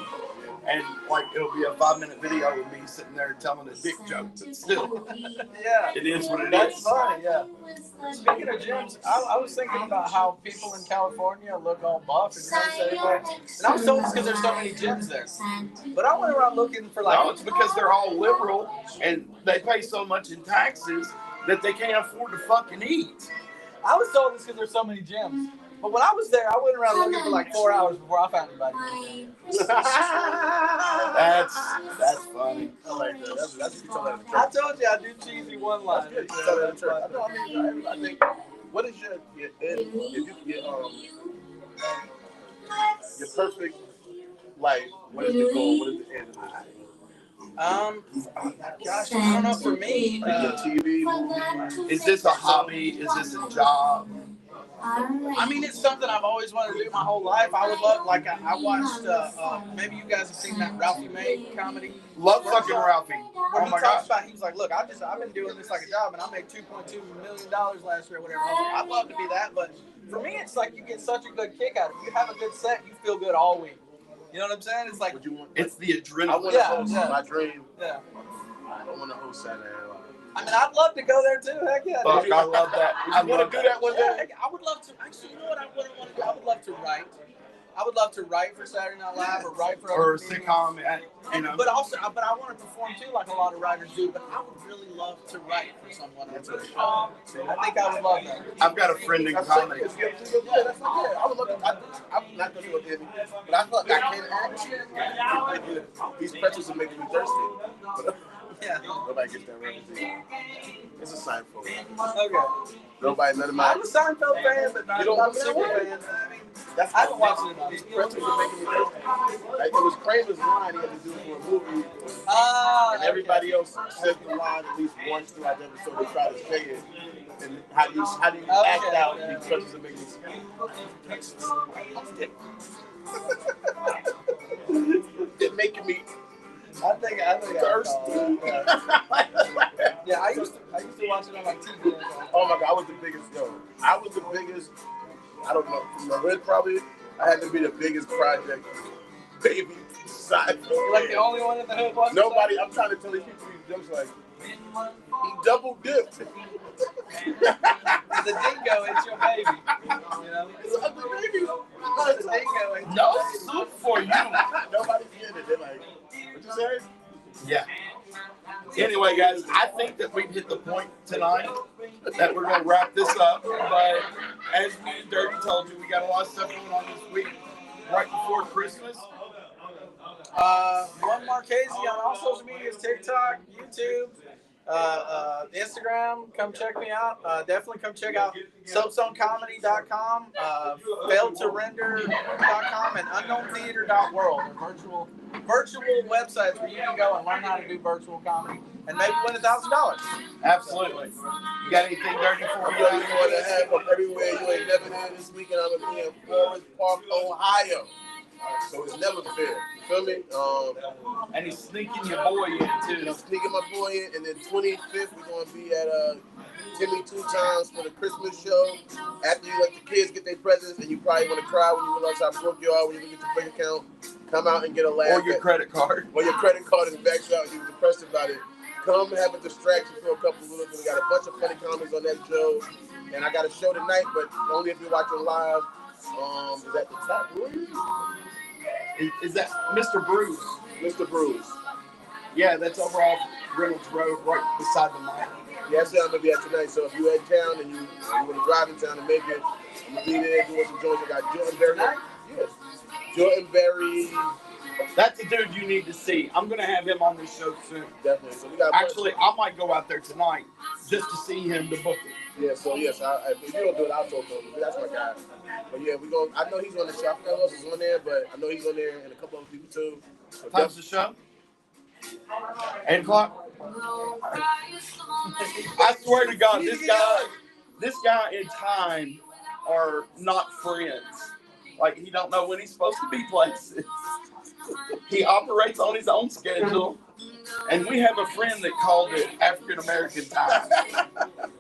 And like it'll be a 5-minute video with me sitting there telling a dick joke, but still, yeah, it is what it That's is. funny, yeah. Speaking of gyms, I was thinking about how people in California look all buff and nice everywhere. And I was told it's because there's so many gyms there. But I went around looking for like... No, it's because they're all liberal and they pay so much in taxes that they can't afford to fucking eat. I was told it's because there's so many gyms. But when I was there, I went around looking for like 4 hours before I found anybody. That's funny. I like that. That's what you tell that. I told you I do cheesy one-liners. That's good. You tell that in church. I think, what is your perfect life? What is the goal? What is the end of this? Gosh, I don't know. For me, Your TV, movie. Is this a hobby? Is this a job? I mean, it's something I've always wanted to do my whole life. I would love, like, I watched, maybe you guys have seen that Ralphie May comedy. Love fucking Ralphie. Where he talks about, he was like, look, I've been doing this like a job, and I made $2.2 million last year or whatever. I'd love to be that, but for me, it's like you get such a good kick out of it. You have a good set, you feel good all week. You know what I'm saying? It's like Would you want? It's the I adrenaline. want to host my dream. Yeah. I want to host Saturday Night Live. I mean, I'd love to go there too. Heck yeah. Fuck, Dude. I love that. I want to do that one day? Yeah, I would love to. Actually, you know what I wouldn't want to do? I would love to write. I would love to write for Saturday Night Live or write for Or a other comedians. sitcom, you know. But also, but I want to perform too, like a lot of writers do. But I would really love to write for someone else. I think I would love that. I've got a friend in comedy. Yeah, that's not good. I would love to. I'm not going to go there, but I thought I can't act. These pretzels are making me thirsty. Yeah. Nobody gets that reference. It's a Seinfeld. Okay. Nobody, none of my. I'm a Seinfeld fan, but not a super fan. I mean, I haven't watched it enough. These pretzels are making me thirsty. Like, it was Kramer's line he had to do for a movie. And everybody else said the line at least once throughout the episode. They try to say it. And how do you act out these pretzels are making me They're making me I think thirsty. Yeah, I used to watch it on like TV. Oh my God, I was the biggest. I don't know, from the hood probably. I had to be the biggest Project Baby side. Like the only one in the hood watching. Nobody. I'm trying to tell these people these jokes like he double dipped. The dingo ate your baby. You know, It's an ugly baby. the dingo ate No soup for you. Nobody's getting it. They're like, what you say? Yeah. Anyway, guys, I think that we've hit the point tonight that we're going to wrap this up. But as me and Dirty told you, we got a lot of stuff going on this week right before Christmas. One Marchese on all social medias: TikTok, YouTube, Instagram. Come check me out. Definitely come check out soapstonecomedy.com, failedtorender.com, and unknowntheater.world. Virtual websites where you can go and learn how to do virtual comedy and maybe win $1,000. Absolutely. You got anything dirty for You me? know you want to have them everywhere you ain't never had this weekend. I'm going to be in Forest Park, Ohio. So it's never fair. You feel me? And he's sneaking your boy in, too. I'm sneaking my boy in. And then 25th, we're going to be at Timmy Two Times for the Christmas show. After you let the kids get their presents, and you probably want to cry when you realize how broke you are when you look at your bank account. Come out and get a laugh. Or your credit card. Or your credit card is backed out and you're depressed about it. Come and have a distraction for a couple of minutes. We got a bunch of funny comments on that show. And I got a show tonight, but only if you're watching live. Is that the top? Is that Mr. Bruce? Mr. Bruce. Yeah, that's over off Reynolds Road, right beside the mine. Yeah, that's where I'm going to be at tonight. So if you're in town and you want to drive in town and make it, I'm going to be there doing some joints. I got Jordan Berry. Yes. Jordan Berry. That's a dude you need to see. I'm going to have him on this show soon. Definitely. So we got actually, I might go out there tonight just to see him to book it. Yeah, so yes, if you don't do it, I'll talk to him. That's my guy. But yeah, I know he's on the show. I forgot who else is on there, but I know he's on there and a couple other people too. So time's the show? 8 o'clock? I swear to God, this guy and time are not friends. Like, he don't know when he's supposed to be places. He operates on his own schedule. And we have a friend that called it African American time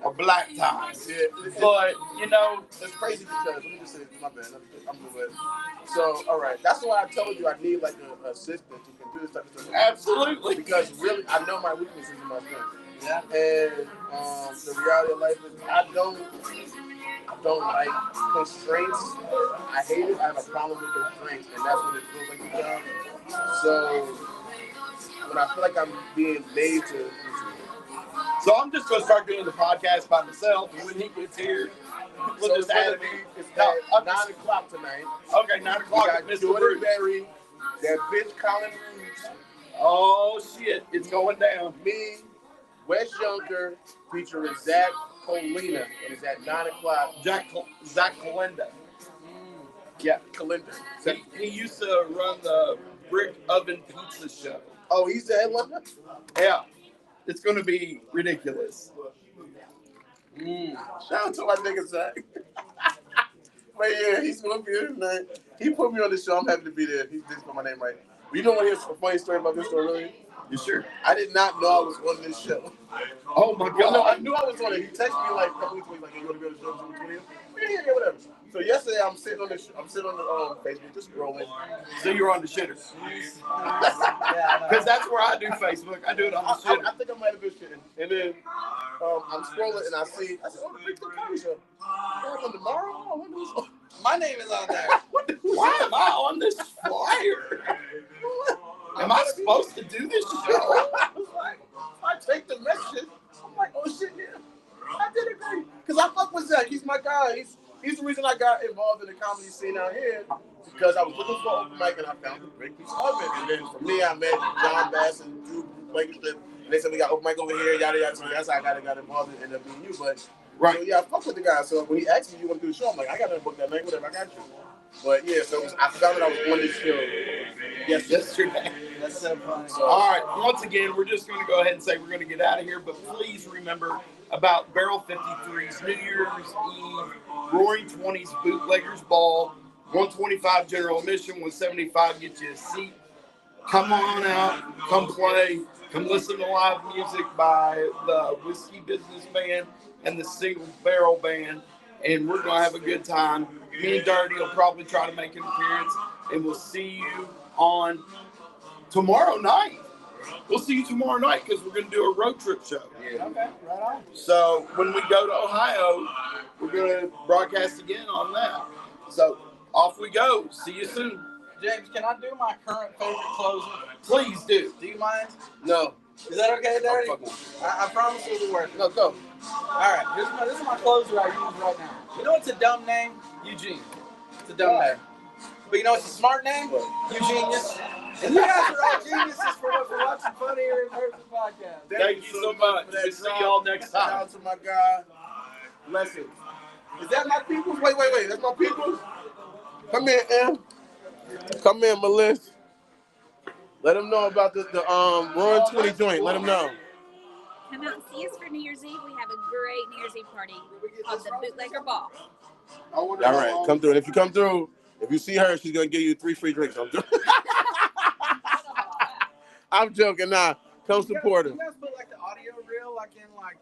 or black time. Yeah, but you know, it's crazy because let me just say this, my bad. I'm good. So, all right, that's why I told you I need like an assistant who can do this type of stuff. Absolutely, because really, I know my weaknesses and my strengths. Yeah. And the reality of life is, I don't like constraints. I hate it. I have a problem with constraints, and that's what it feels like to job. So when I feel like I'm being made to. So I'm just going to start doing the podcast by myself, and when he gets here, we'll just add him. It's at 9 o'clock tonight. Okay, 9 o'clock. We got Jordan Berry, that bitch Colin Reeves. Oh, shit. It's going down. Me, Wes Junker, featuring Zach Colina, and it's at 9 o'clock. Zach Kalinda. Yeah, Kalinda. He used to run the Brick Oven Pizza Show. Oh, he's the headliner? Yeah. It's going to be ridiculous. Shout out to my nigga Zach. But yeah, he's going to be here tonight. He put me on the show. I'm happy to be there. He did put my name right. But you don't want to hear a funny story about this story, really? You sure? I did not know I was on this show. Oh my God! Well, no, I knew I was on it. He texted me like a couple weeks ago. He's like, "You want to go to the show on the 20th?" Yeah, whatever. So yesterday, I'm sitting on the Facebook, just scrolling. So you're on the shitters? Yeah, Because that's where I do Facebook. I do it on the shitter. I think I might have been shitting. And then I'm scrolling and I said, "Oh, the Big Comedy Show. On tomorrow? Oh, when is my name is on there. Why am I on this flyer? Am I supposed to do this show? I take the message. I'm like, oh shit, yeah. I did agree. Because I fuck with Zach. He's my guy. He's the reason I got involved in the comedy scene out here. Because I was looking for open mic and I found the Break Piece of it. And then for me, I met John Bass and Drew Blankenship. And they said, we got open mic over here, yada, yada. So that's how I got involved and ended up being you. But, right. So yeah, I fuck with the guy. So when he asked me, you want to do the show? I'm like, I got to book that night, whatever, I got you. But yeah, so I found that I was on this show yesterday. That's so funny. So, all right, once again, we're just going to go ahead and say we're going to get out of here, but please remember about Barrel 53's New Year's Eve, Roaring 20s Bootleggers Ball, 125 general admission, 175 gets you a seat. Come on out, come play, come listen to live music by the Whiskey Business Band and the Single Barrel Band, and we're going to have a good time. Me and Dirty will probably try to make an appearance, and we'll see you on tomorrow night. We'll see you tomorrow night because we're going to do a road trip show. Yeah. Okay, right on. So when we go to Ohio, we're going to broadcast again on that. So off we go. See you soon. James, can I do my current favorite closer? Please do. Do you mind? No. Is that okay, Dirty? I promise it'll be worth it. No, go. All right, this is my closer I use right now. You know what's a dumb name? Eugene. It's a dumb name. But you know what's a smart name? Eugenius. And you guys are all geniuses for watching Funnier In podcast. Thank you so much. We'll see y'all next time. Shout out to my guy. Blessings. Is that my peoples? Wait. That's my peoples? Come here, Em. Come in, Melissa. Let them know about the Roaring 20 joint. Let them know. Come out and see us for New Year's Eve. We have a great New Year's Eve party called the Bootlegger Ball. All right, come through. And if you come through, if you see her, she's going to give you 3 free drinks. I'm joking. Nah, come support her. You guys put like the audio reel like in like